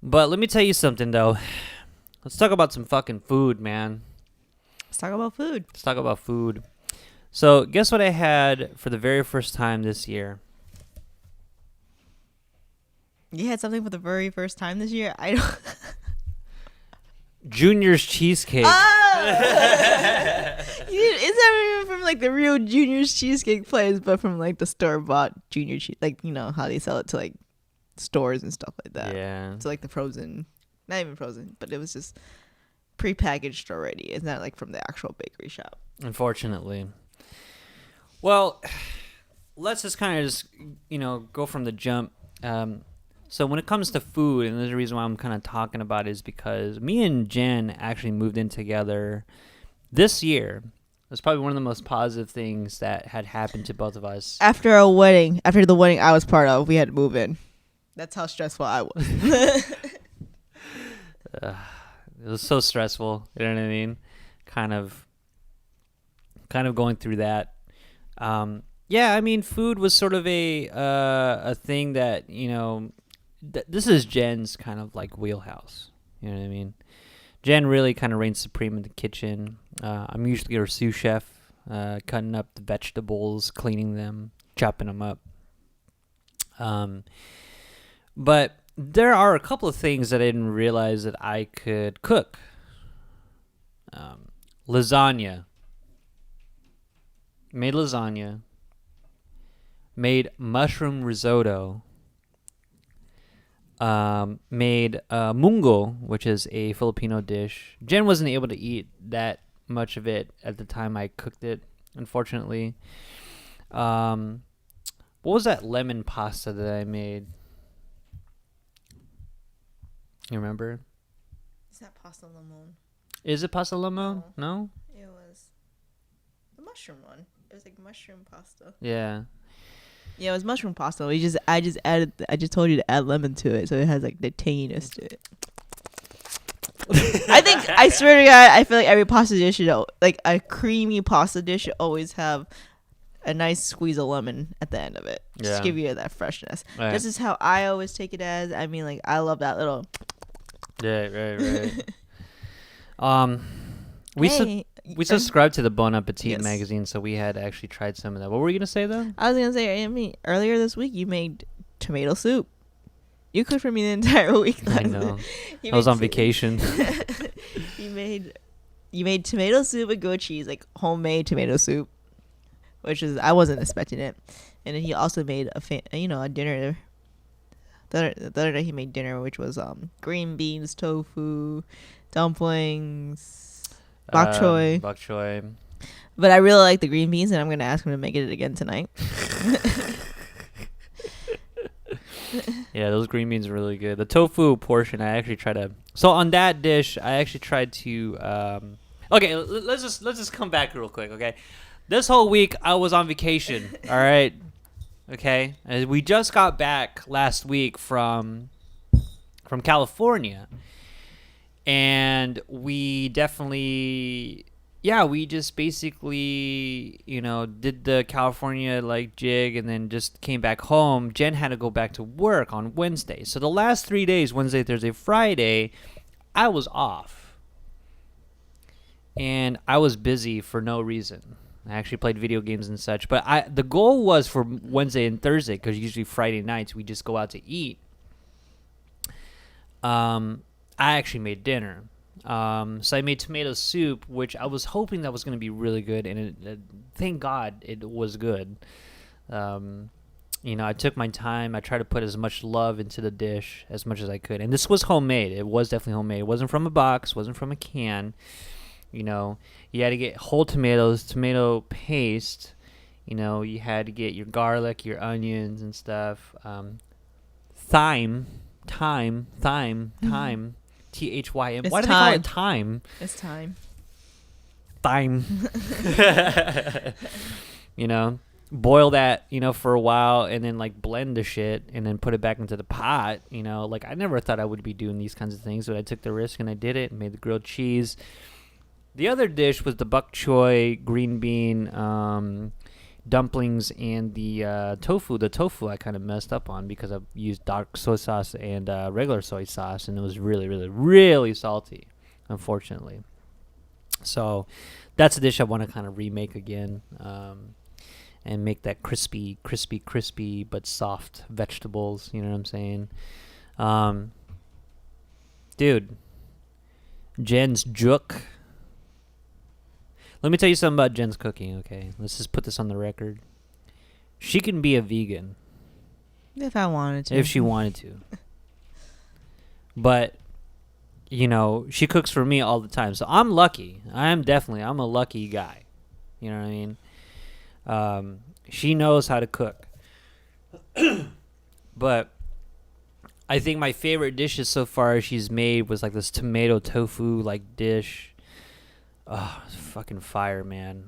But let me tell you something though. Let's talk about some fucking food, man. Let's talk about food. Let's talk about food. So, guess what I had for the very first time this year? You had something for the very first time this year? I don't. Junior's cheesecake. It's not even from like the real Junior's cheesecake place, but from like the store-bought Junior cheese, like you know how they sell it to like stores and stuff like that. Yeah. So like the frozen, not even frozen, but it was just prepackaged already. It's not like from the actual bakery shop. Unfortunately. Well, let's just kind of just, go from the jump. So when it comes to food, and there's a reason why I'm kind of talking about it is because me and Jen actually moved in together this year. It was probably one of the most positive things that had happened to both of us. After the wedding I was part of, we had to move in. That's how stressful I was. It was so stressful. You know what I mean? Kind of going through that. Yeah, I mean, food was sort of a thing that this is Jen's kind of like wheelhouse. You know what I mean? Jen really kind of reigns supreme in the kitchen. I'm usually her sous chef, cutting up the vegetables, cleaning them, chopping them up. But there are a couple of things that I didn't realize that I could cook. Lasagna. Made lasagna. Made mushroom risotto. Made mungo, which is a Filipino dish. Jen wasn't able to eat that much of it at the time I cooked it, unfortunately. What was that lemon pasta that I made? You remember? It's not pasta limon. Is it pasta limon? No? It was the mushroom one. It was like mushroom pasta. Yeah. Yeah, it was mushroom pasta. I just told you to add lemon to it, so it has like the tanginess to it. I swear to God, I feel like every pasta dish like a creamy pasta dish should always have a nice squeeze of lemon at the end of it. Just to give you that freshness. Right. This is how I always take it as. I mean, like, I love that little. Yeah, right. We subscribed to the Bon Appetit magazine, so we had actually tried some of that. What were you gonna say though? I was gonna say, I mean, earlier this week you made tomato soup. You cooked for me the entire week. I know. I was on vacation. You made tomato soup with goat cheese, like homemade tomato soup, which is I wasn't expecting it. And then he also made a dinner. The other day he made dinner, which was green beans, tofu, dumplings, bok choy. Bok choy. But I really like the green beans, and I'm gonna ask him to make it again tonight. Yeah, those green beans are really good. The tofu portion, I actually tried to. So on that dish, I actually tried to. Okay, let's just come back real quick. Okay, this whole week I was on vacation. All right. Okay, and we just got back last week from California, and we definitely. Yeah, we just basically, did the California like jig and then just came back home. Jen had to go back to work on Wednesday. So the last 3 days, Wednesday, Thursday, Friday, I was off. And I was busy for no reason. I actually played video games and such. But the goal was for Wednesday and Thursday, because usually Friday nights we just go out to eat. I actually made dinner. So I made tomato soup, which I was hoping that was going to be really good, and thank God it was good. I took my time. I tried to put as much love into the dish as much as I could, and this was homemade. It was definitely homemade. It wasn't from a box. Wasn't from a can. You had to get whole tomatoes, tomato paste. You had to get your garlic, your onions, and stuff. Thyme. THYM. Why do they call it thyme? It's time. Thyme. Boil that, for a while, and then like blend the shit, and then put it back into the pot. Like I never thought I would be doing these kinds of things, but I took the risk and I did it. And made the grilled cheese. The other dish was the bok choy, green bean, dumplings, and the tofu. The tofu I kind of messed up on because I used dark soy sauce and regular soy sauce, and it was really, really, really salty, unfortunately. So that's a dish I want to kind of remake again, and make that crispy, crispy, crispy, but soft vegetables. You know what I'm saying? Um, dude, Jen's juk. Let me tell you something about Jen's cooking, okay? Let's just put this on the record. She can be a vegan. If I wanted to. If she wanted to. But, you know, she cooks for me all the time. So I'm lucky. I'm a lucky guy. You know what I mean? She knows how to cook. But I think my favorite dishes so far she's made was like this tomato tofu like dish. Oh, it's fucking fire, man.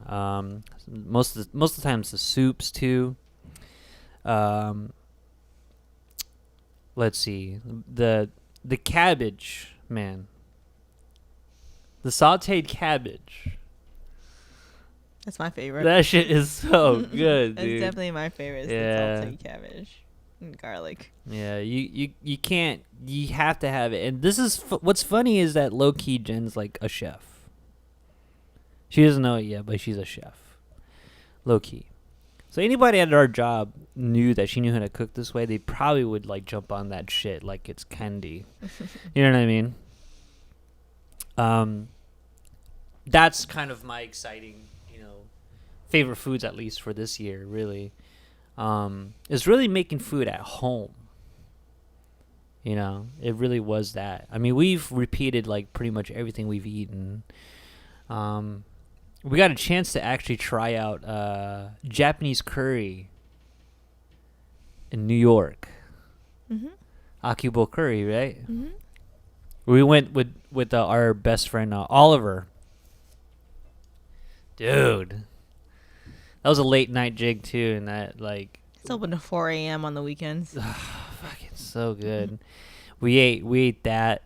Most of the times the soups too. Let's see. The cabbage, man. The sautéed cabbage. That's my favorite. That shit is so good, That's dude. definitely my favorite. Yeah. The salted cabbage and garlic. Yeah, you can't. You have to have it. And this is what's funny is that low key Jen's like a chef. She doesn't know it yet, but she's a chef. Low key. So anybody at our job knew that she knew how to cook this way, they probably would like jump on that shit like it's candy. You know what I mean? That's kind of my exciting, favorite foods at least for this year, really. Is really making food at home. It really was that. I mean, we've repeated like pretty much everything we've eaten. We got a chance to actually try out Japanese curry in New York. Mm-hmm. Akibo curry, right? Mm-hmm. We went with our best friend Oliver. Dude, that was a late night jig too, and that like it's open to 4 a.m. on the weekends. Fucking so good. We ate that.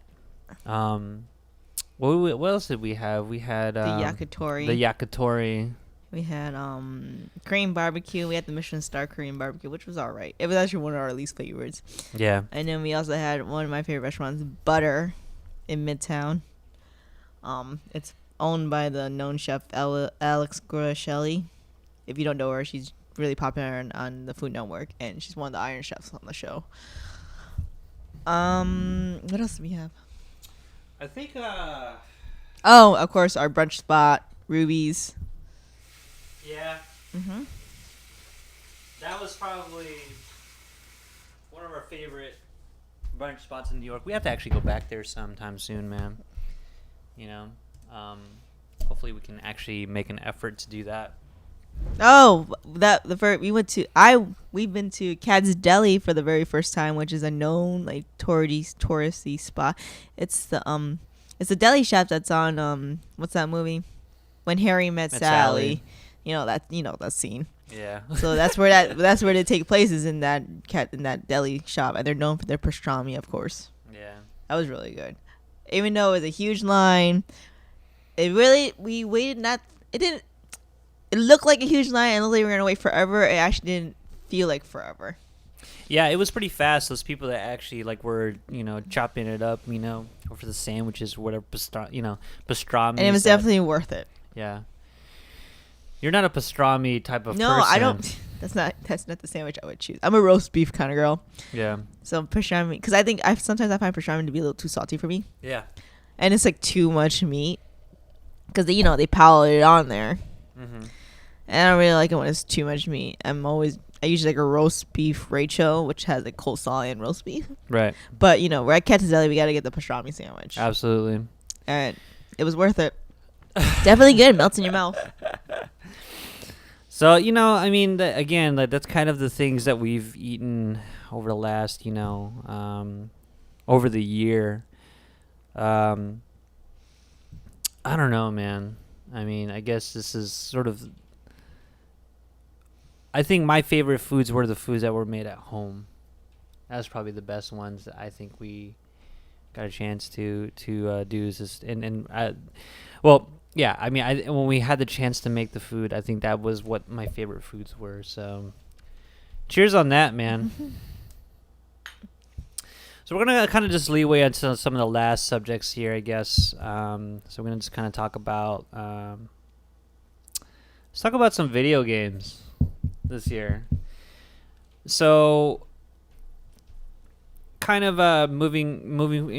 What else did we have? We had the yakitori. The yakitori. We had Korean barbecue. We had the Michelin star Korean barbecue, which was all right. It was actually one of our least favorites. Yeah. And then we also had one of my favorite restaurants, Butter, in Midtown. It's owned by the known chef Alex Groshelli. If you don't know her, she's really popular on the Food Network, and she's one of the Iron Chefs on the show. What else do we have? I think. Oh, of course, our brunch spot, Ruby's. Yeah. Mm-hmm. That was probably one of our favorite brunch spots in New York. We have to actually go back there sometime soon, man. Hopefully we can actually make an effort to do that. Oh, we've been to Cad's Deli for the very first time, which is a known like touristy spot. It's the deli shop that's on what's that movie? When Harry Met Sally. That scene. Yeah. So that's where they take place is in that deli shop, and they're known for their pastrami, of course. Yeah. That was really good. Even though it was a huge line, we waited it looked like a huge line, and we were going to wait forever. It actually didn't feel like forever. Yeah, it was pretty fast. Those people that actually were, chopping it up, or for the sandwiches, whatever, pastrami. And it was definitely worth it. Yeah. You're not a pastrami type of person. No, I don't. That's not the sandwich I would choose. I'm a roast beef kind of girl. Yeah. So pastrami, because I think sometimes I find pastrami to be a little too salty for me. Yeah. And it's like too much meat, because they pile it on there. Mm-hmm. And I don't really like it when it's too much meat. I usually like a roast beef Rachel, which has like coleslaw and roast beef. Right. But we're at Cat's Deli, we got to get the pastrami sandwich. Absolutely. And it was worth it. Definitely good. Melts in your mouth. So, again, that's kind of the things that we've eaten over the last, over the year. I don't know, man. I mean, I guess this is sort of... I think my favorite foods were the foods that were made at home. That's probably the best ones that I think we got a chance to do is just well, yeah. I mean, when we had the chance to make the food, I think that was what my favorite foods were. So, cheers on that, man. So we're gonna kind of just leeway into some of the last subjects here, I guess. So we're gonna just kind of talk about let's talk about some video games this year. So, kind of moving,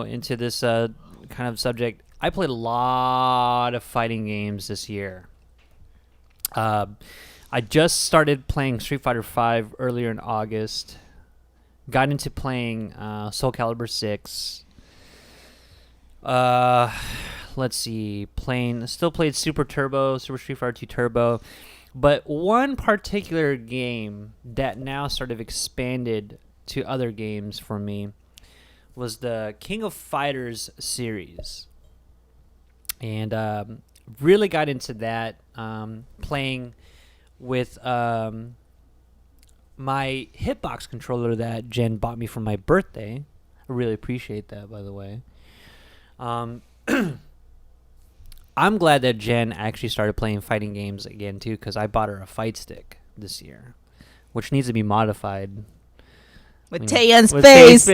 into this kind of subject. I played a lot of fighting games this year. I just started playing Street Fighter V earlier in August. Got into playing Soul Calibur 6. Let's see. Still played Super Street Fighter 2 Turbo. But one particular game that now sort of expanded to other games for me was the King of Fighters series. And really got into that, playing with my Hitbox controller that Jen bought me for my birthday. I really appreciate that, by the way. I'm glad that Jen actually started playing fighting games again, too, because I bought her a fight stick this year, which needs to be modified. With Taeyeon's face.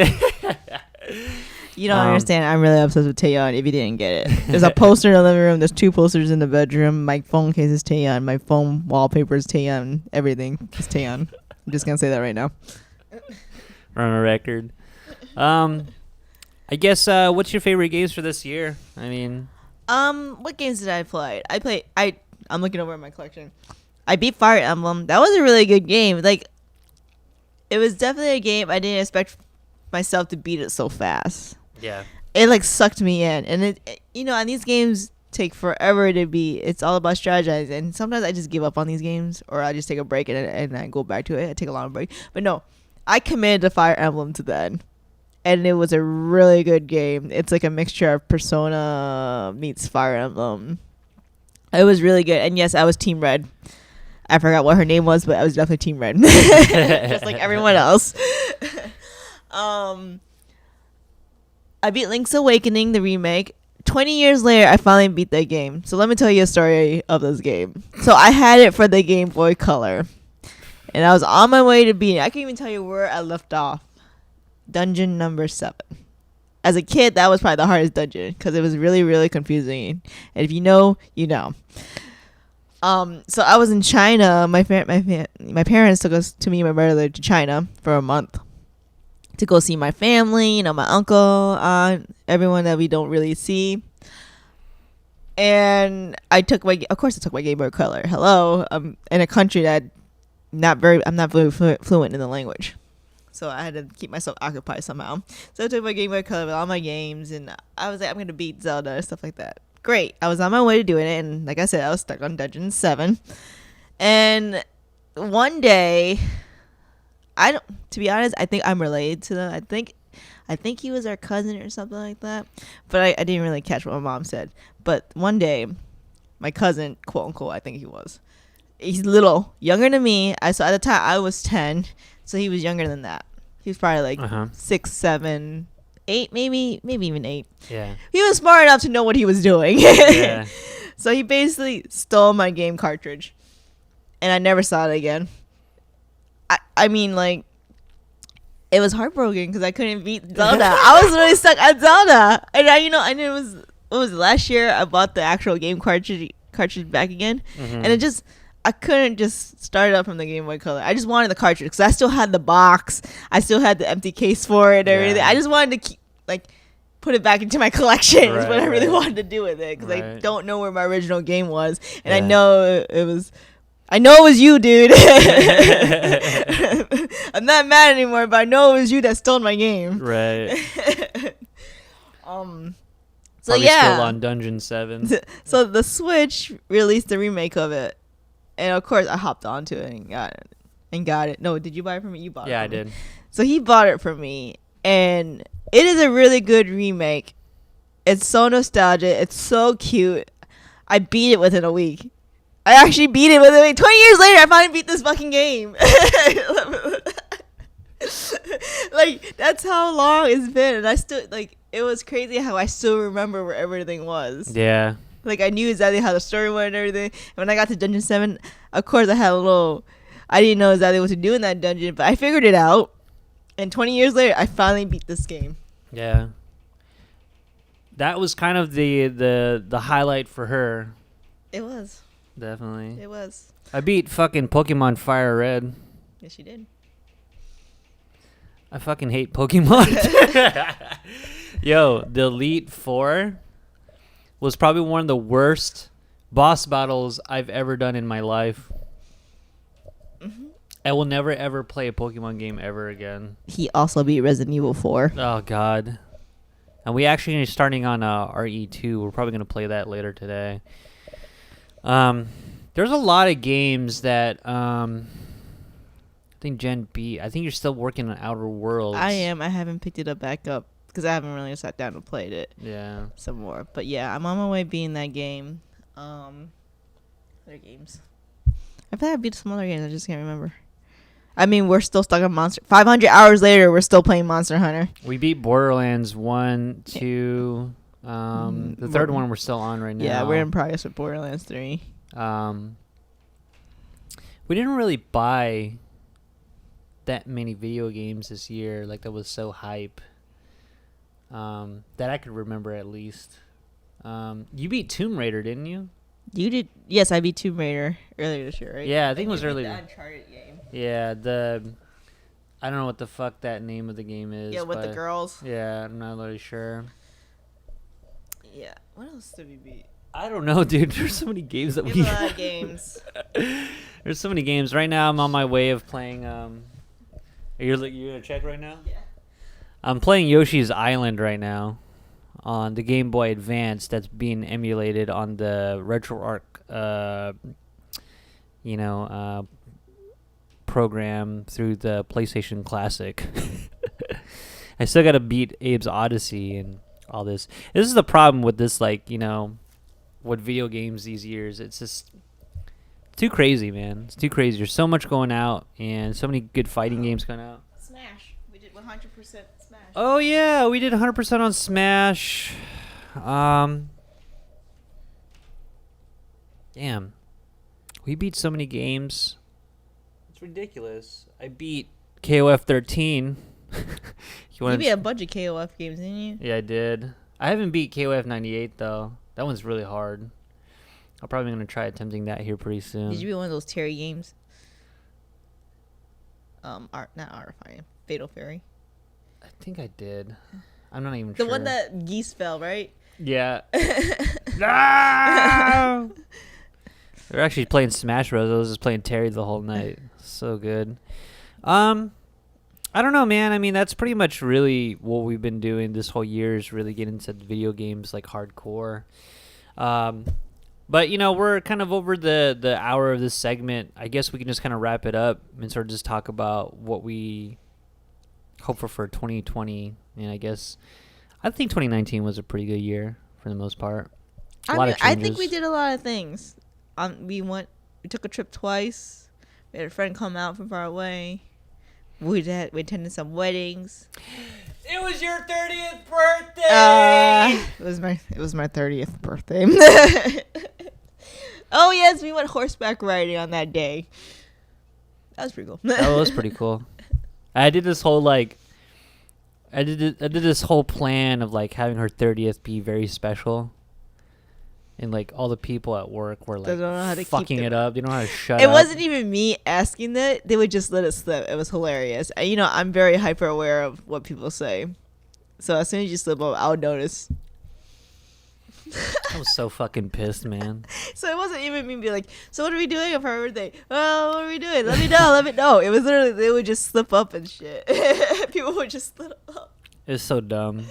You don't understand. I'm really obsessed with Taeyeon if you didn't get it. There's a poster in the living room. There's 2 posters in the bedroom. My phone case is Taeyeon. My phone wallpaper is Taeyeon. Everything is Taeyeon. I'm just going to say that right now. On a record. I guess, what's your favorite games for this year? I mean... what games did I play? I'm looking over at my collection. I beat Fire Emblem. That was a really good game. Like, it was definitely a game I didn't expect myself to beat it so fast. Yeah. It like sucked me in, and and these games take forever to beat. It's all about strategizing, and sometimes I just give up on these games, or I just take a break and I go back to it. I take a long break, but no, I committed to Fire Emblem to the end. And it was a really good game. It's like a mixture of Persona meets Fire Emblem. It was really good. And yes, I was Team Red. I forgot what her name was, but I was definitely Team Red. Just like everyone else. I beat Link's Awakening, the remake. 20 years later, I finally beat that game. So let me tell you a story of this game. So I had it for the Game Boy Color. And I was on my way to beating it. I can't even tell you where I left off. Dungeon number 7. As a kid, that was probably the hardest dungeon because it was really, really confusing. And if you know, you know. So I was in China. My parents took us to me and my brother to China for a month to go see my family, my uncle, aunt, everyone that we don't really see. And I took my Game Boy Color. Hello, I'm in a country that I'm not very fluent in the language. So I had to keep myself occupied somehow. So I took my Game Boy Color with all my games, and I was like, I'm going to beat Zelda and stuff like that. Great. I was on my way to doing it, and like I said, I was stuck on Dungeon 7. And one day, to be honest, I think I'm related to them. I think he was our cousin or something like that. But I didn't really catch what my mom said. But one day, my cousin, quote unquote, I think he was. He's little, younger than me. So at the time, I was 10. So he was younger than that. He was probably like 6, 7, 8, maybe even 8. Yeah. He was smart enough to know what he was doing. Yeah. So he basically stole my game cartridge. And I never saw it again. I mean, like, it was heartbroken because I couldn't beat Zelda. I was really stuck at Zelda. And and it was last year I bought the actual game cartridge back again. Mm-hmm. And I couldn't just start it up from the Game Boy Color. I just wanted the cartridge because I still had the box. I still had the empty case for it and everything. I just wanted to put it back into my collection is what I really wanted to do with it because I don't know where my original game was. And I know it was you, dude. I'm not mad anymore, but I know it was you that stole my game. Right. So probably still on Dungeon 7. So the Switch released the remake of it. And of course, I hopped onto it and got it. No, did you buy it from me? You bought it. Yeah, I did. So he bought it from me, and it is a really good remake. It's so nostalgic. It's so cute. I beat it within a week. I actually beat it within a week. 20 years later, I finally beat this fucking game. Like, that's how long it's been, and I still it it was crazy how I still remember where everything was. Yeah. Like, I knew exactly how the story went and everything. And when I got to Dungeon 7, of course, I had a little... I didn't know exactly what to do in that dungeon, but I figured it out. And 20 years later, I finally beat this game. Yeah. That was kind of the highlight for her. It was. Definitely. It was. I beat fucking Pokemon Fire Red. Yes, you did. I fucking hate Pokemon. Yo, the Elite Four was probably one of the worst boss battles I've ever done in my life. Mm-hmm. I will never ever play a Pokemon game ever again. He also beat Resident Evil 4. Oh god. And we actually are starting on RE2. We're probably gonna play that later today. There's a lot of games that I think Jen beat. I think you're still working on Outer Worlds. I am. I haven't picked it up back up because I haven't really sat down and played it. Yeah. Some more. But yeah, I'm on my way being that game. Other games. I thought I beat some other games. I just can't remember. I mean, we're still stuck on Monster. 500 hours later, we're still playing Monster Hunter. We beat Borderlands 1, 2. The third one we're still on right now. Yeah, we're in progress with Borderlands 3. We didn't really buy that many video games this year, like that was so hype. That I could remember at least. You beat Tomb Raider, didn't you? You did? Yes, I beat Tomb Raider earlier this year, right? Yeah, I think it was earlier. The Uncharted game. Yeah, I don't know what the fuck that name of the game is. Yeah, with the girls. Yeah, I'm not really sure. Yeah. What else did we beat? I don't know, dude. There's so many games that we have a lot of games. There's so many games. Right now, I'm on my way of playing. You're gonna check right now? Yeah. I'm playing Yoshi's Island right now on the Game Boy Advance. That's being emulated on the RetroArch, program through the PlayStation Classic. I still gotta beat Abe's Odyssey and all this. This is the problem with this, with video games these years. It's just too crazy, man. It's too crazy. There's so much going out and so many good fighting games going out. Smash. We did 100% Smash. Oh yeah, we did 100% on Smash. Damn. We beat so many games. It's ridiculous. I beat KOF 13. You beat a bunch of KOF games, didn't you? Yeah, I did. I haven't beat KOF 98 though. That one's really hard. I'm probably gonna try attempting that here pretty soon. Did you beat one of those Terry games? Not Art of Fighting. Fatal Fury. I think I did. I'm not even the sure. one that geese fell, right? Yeah. No! We're actually playing Smash Bros. I was just playing Terry the whole night. So good. I don't know, man. I mean, that's pretty much really what we've been doing this whole year is really get into video games like hardcore. But, we're kind of over the hour of this segment. I guess we can just kind of wrap it up and sort of just talk about what we hope for 2020. And I think 2019 was a pretty good year for the most part. I think we did a lot of things. We took a trip twice. We had a friend come out from far away. We attended some weddings. It was your 30th birthday. It was my 30th birthday. Oh yes, we went horseback riding on that day. That was pretty cool. That was pretty cool. I did this whole I did this whole plan of having her 30th be very special. And all the people at work were fucking it up. They don't know how to shut up. It wasn't even me asking that. They would just let it slip. It was hilarious. I'm very hyper aware of what people say. So as soon as you slip up, I'll notice. I was so fucking pissed, man. So it wasn't even me being like, so what are we doing for her birthday? Well, what are we doing? Let me know. It was literally, they would just slip up and shit. People would just slip up. It was so dumb.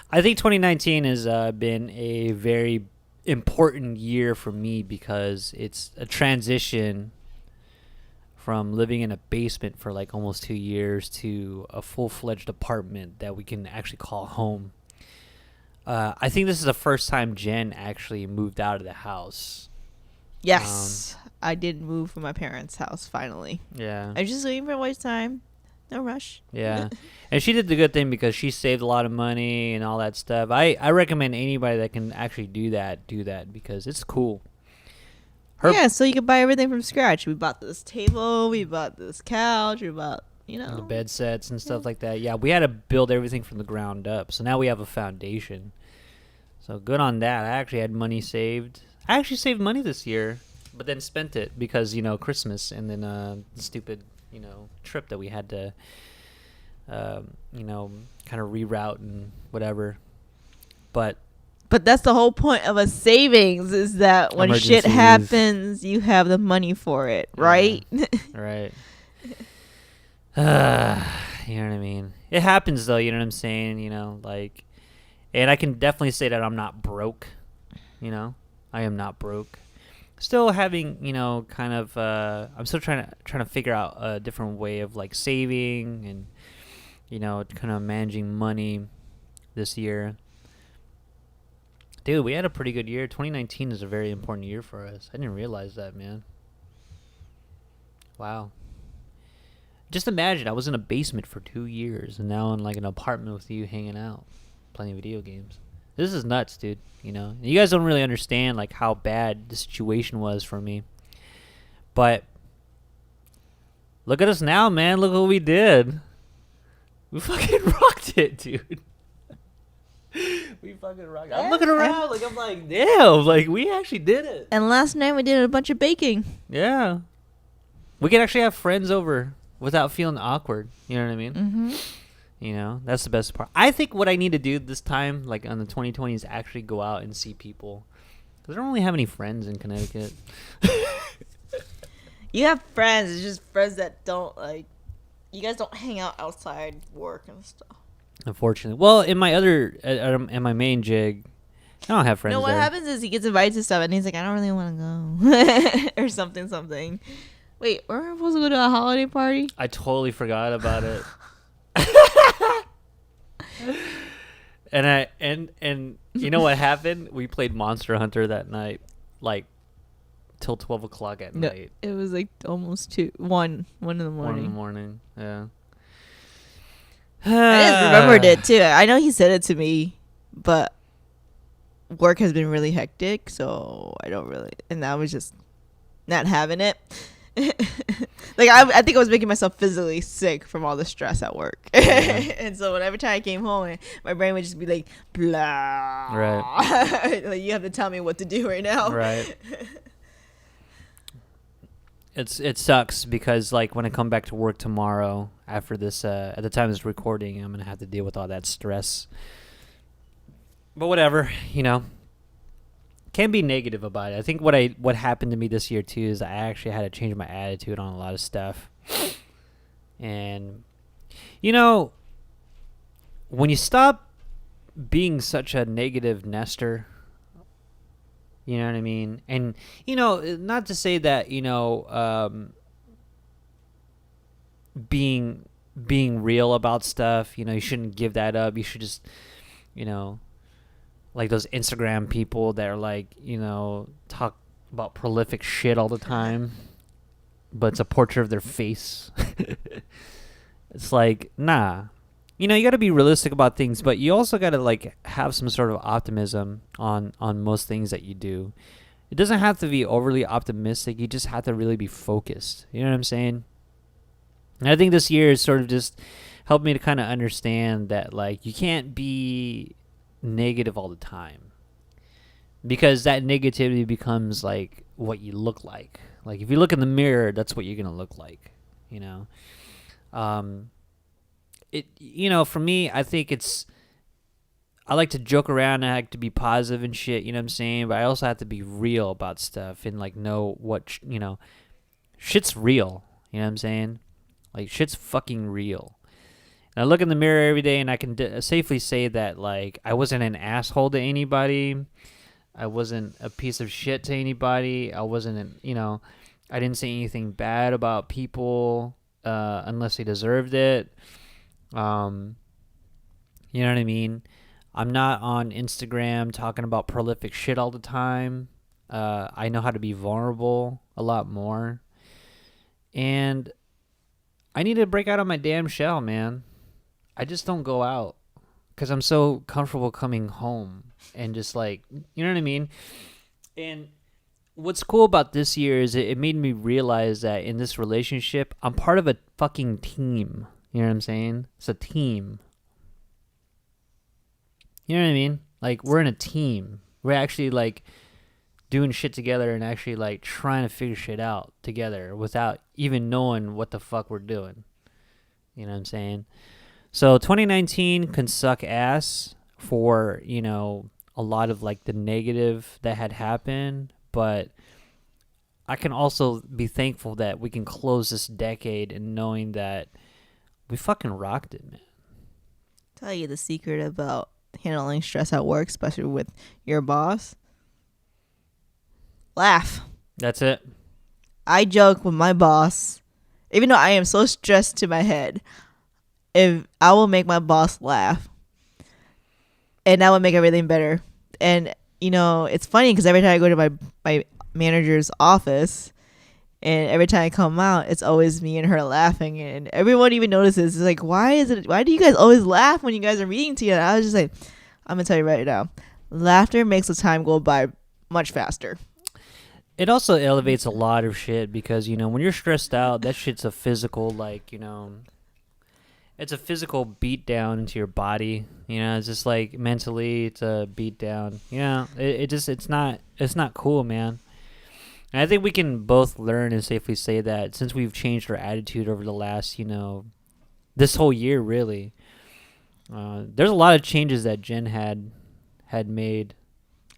I think 2019 has been a very important year for me because it's a transition from living in a basement for almost 2 years to a full-fledged apartment that we can actually call home. I think this is the first time Jen actually moved out of the house. Yes, I did move from my parents' house finally. Yeah. I was just waiting for a waste time. No rush. Yeah. And she did the good thing because she saved a lot of money and all that stuff. I recommend anybody that can actually do that because it's cool. Yeah, so you can buy everything from scratch. We bought this table, we bought this couch, we bought, the bed sets and stuff like that. Yeah, we had to build everything from the ground up. So now we have a foundation. So good on that. I actually had money saved. I actually saved money this year, but then spent it because, Christmas and then the stupid, trip that we had to, kind of reroute and whatever. But that's the whole point of a savings is that when shit happens, you have the money for it, right? Right. You know what I mean? It happens though, you know what I'm saying? And I can definitely say that I'm not broke. I am not broke. Still having, kind of, I'm still trying to figure out a different way of like saving and, kind of managing money this year. Dude, we had a pretty good year. 2019 is a very important year for us. I didn't realize that, man. Wow. Just imagine, I was in a basement for 2 years, and now in like an apartment with you hanging out, playing video games. This is nuts, dude. You guys don't really understand like how bad the situation was for me. But look at us now, man. Look what we did. We fucking rocked it, dude. We fucking rocked it. I'm looking around like I'm like, damn, like we actually did it. And last night we did a bunch of baking. Yeah. We could actually have friends over without feeling awkward. You know what I mean? Mm-hmm. That's the best part. I think what I need to do this time, like on the 2020, is actually go out and see people. Because I don't really have any friends in Connecticut. You have friends. It's just friends that don't, like, you guys don't hang out outside work and stuff. Unfortunately. Well, in my in my main jig, I don't have friends what there. happens is he gets invited to stuff and he's like, I don't really want to go. Or something. Wait, we're supposed to go to a holiday party? I totally forgot about it. And you know what happened? We played Monster Hunter that night, like till 12 o'clock at night. It was like almost 1 in the morning. 1 in the morning, yeah. I just remembered it too. I know he said it to me, but work has been really hectic, so I don't really, and I was just not having it. Like I think I was making myself physically sick from all the stress at work. And so every time I came home, my brain would just be like, blah. Right. Like, you have to tell me what to do right now. Right. It sucks because like when I come back to work tomorrow after this, at the time of this recording, I'm gonna have to deal with all that stress. But whatever, can't be negative about it. I think what happened to me this year too is I actually had to change my attitude on a lot of stuff. And when you stop being such a negative nester, you know what I mean? And not to say that, being real about stuff, you shouldn't give that up. You should just, like those Instagram people that are like, talk about prolific shit all the time, but it's a portrait of their face. It's like, nah. You got to be realistic about things, but you also got to like have some sort of optimism on most things that you do. It doesn't have to be overly optimistic. You just have to really be focused. You know what I'm saying? And I think this year has sort of just helped me to kind of understand that like you can't be negative all the time, because that negativity becomes like what you look like. Like if you look in the mirror, that's what you're gonna look like. For me, I think I like to joke around and I like to be positive and shit, you know what I'm saying? But I also have to be real about stuff and like know what, shit's real, you know what I'm saying? Like shit's fucking real. And I look in the mirror every day and I can safely say that like I wasn't an asshole to anybody. I wasn't a piece of shit to anybody. I wasn't, I didn't say anything bad about people unless they deserved it. You know what I mean? I'm not on Instagram talking about prolific shit all the time. I know how to be vulnerable a lot more. And I need to break out of my damn shell, man. I just don't go out because I'm so comfortable coming home and just like, you know what I mean? And what's cool about this year is it made me realize that in this relationship, I'm part of a fucking team. You know what I'm saying? It's a team. You know what I mean? Like, we're in a team. We're actually, like, doing shit together and actually, like, trying to figure shit out together without even knowing what the fuck we're doing. You know what I'm saying? So 2019 can suck ass for, you know, a lot of, like, the negative that had happened, but I can also be thankful that we can close this decade and knowing that we fucking rocked it, man. Tell you the secret about handling stress at work, especially with your boss. Laugh. That's it. I joke with my boss, even though I am so stressed to my head, if I will make my boss laugh, and that would make everything better. And you know, it's funny because every time I go to my manager's office, and every time I come out, it's always me and her laughing, and everyone even notices. It's like, why do you guys always laugh when you guys are meeting together? I was just like, I'm gonna tell you right now, laughter makes the time go by much faster. It also elevates a lot of shit because, you know, when you're stressed out, that shit's a physical, like, you know, it's a physical beat down into your body. You know, it's just like mentally, it's a beat down. You know, it's not cool, man. And I think we can both learn and safely say that since we've changed our attitude over the last, you know, this whole year, really. There's a lot of changes that Jen had made.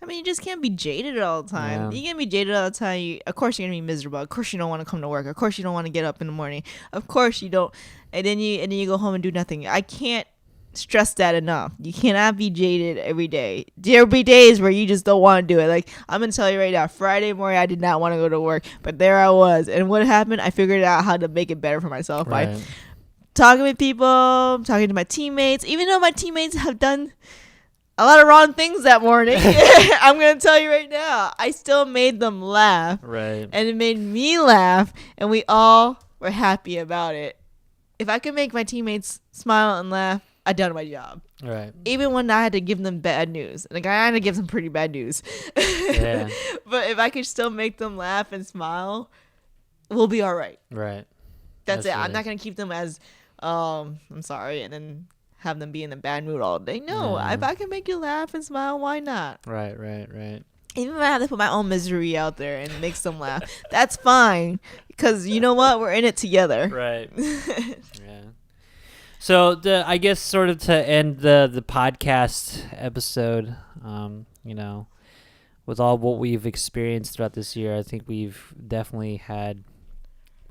I mean, you just can't be jaded all the time. Yeah. You can't be jaded all the time. Of course, you're gonna be miserable. Of course, you don't want to come to work. Of course, you don't want to get up in the morning. Of course, you don't. And then you go home and do nothing. I can't stress that enough. You cannot be jaded every day. There'll be days where you just don't want to do it. Like, I'm gonna tell you right now, Friday morning I did not want to go to work, but there I was. And what happened? I figured out how to make it better for myself Right. by talking with people, talking to my teammates. Even though my teammates have done a lot of wrong things that morning, I'm going to tell you right now, I still made them laugh. Right. And it made me laugh, and we all were happy about it. If I could make my teammates smile and laugh, I done my job. Right. Even when I had to give them bad news. And I had to give them pretty bad news. Yeah. But if I could still make them laugh and smile, we'll be all right. Right. That's it. Right. I'm not going to keep them as, I'm sorry, and then have them be in a bad mood all day. No, Yeah. if I can make you laugh and smile, why not? Right. Even if I have to put my own misery out there and make them laugh, that's fine. Because you know what? We're in it together. Right. Yeah. So I guess sort of to end the podcast episode, you know, with all what we've experienced throughout this year, I think we've definitely had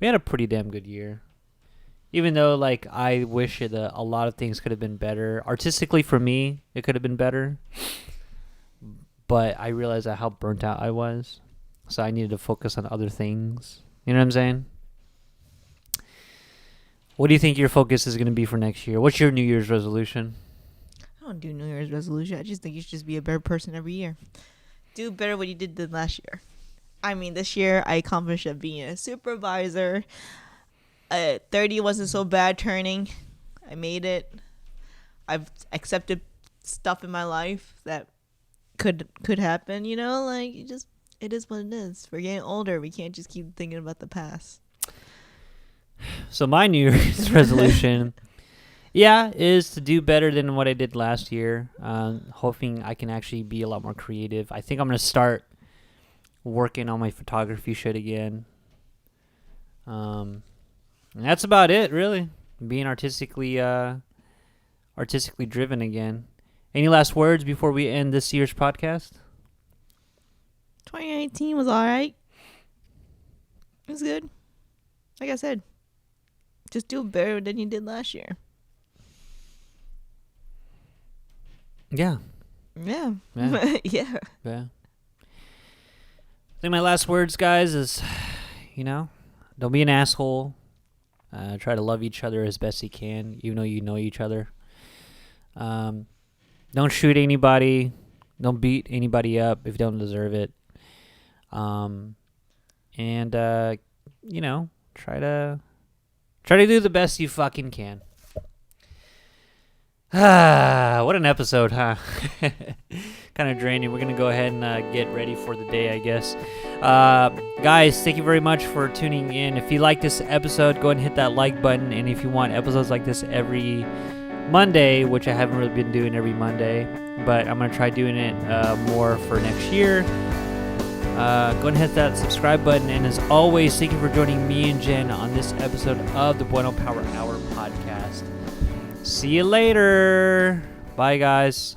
a pretty damn good year. Even though, like, I wish a lot of things could have been better. Artistically, for me, it could have been better. But I realized how burnt out I was. So I needed to focus on other things. You know what I'm saying? What do you think your focus is going to be for next year? What's your New Year's resolution? I don't do New Year's resolution. I just think you should just be a better person every year. Do better what you did than last year. I mean, this year I accomplished being a supervisor. 30 wasn't so bad turning. I made it. I've accepted stuff in my life that could happen, you know, like it is what it is. We're getting older. We can't just keep thinking about the past. So my New Year's resolution, is to do better than what I did last year. Hoping I can actually be a lot more creative. I think I'm going to start working on my photography shit again. And that's about it, really. Being artistically driven again. Any last words before we end this year's podcast? 2019 was all right. It was good. Like I said, just do better than you did last year. Yeah. Yeah. Yeah. Yeah. Yeah. I think my last words, guys, is, you know, don't be an asshole. Try to love each other as best you can, even though you know each other. Don't shoot anybody. Don't beat anybody up if you don't deserve it. And you know, try to Try to do the best you fucking can. What an episode, huh? Kind of draining. We're going to go ahead and get ready for the day, I guess. Guys, thank you very much for tuning in. If you like this episode, go ahead and hit that like button. And if you want episodes like this every Monday, which I haven't really been doing every Monday, but I'm going to try doing it more for next year. Go ahead and hit that subscribe button. And as always, thank you for joining me and Jen on this episode of the Bueno Power Hour podcast. See you later. Bye, guys.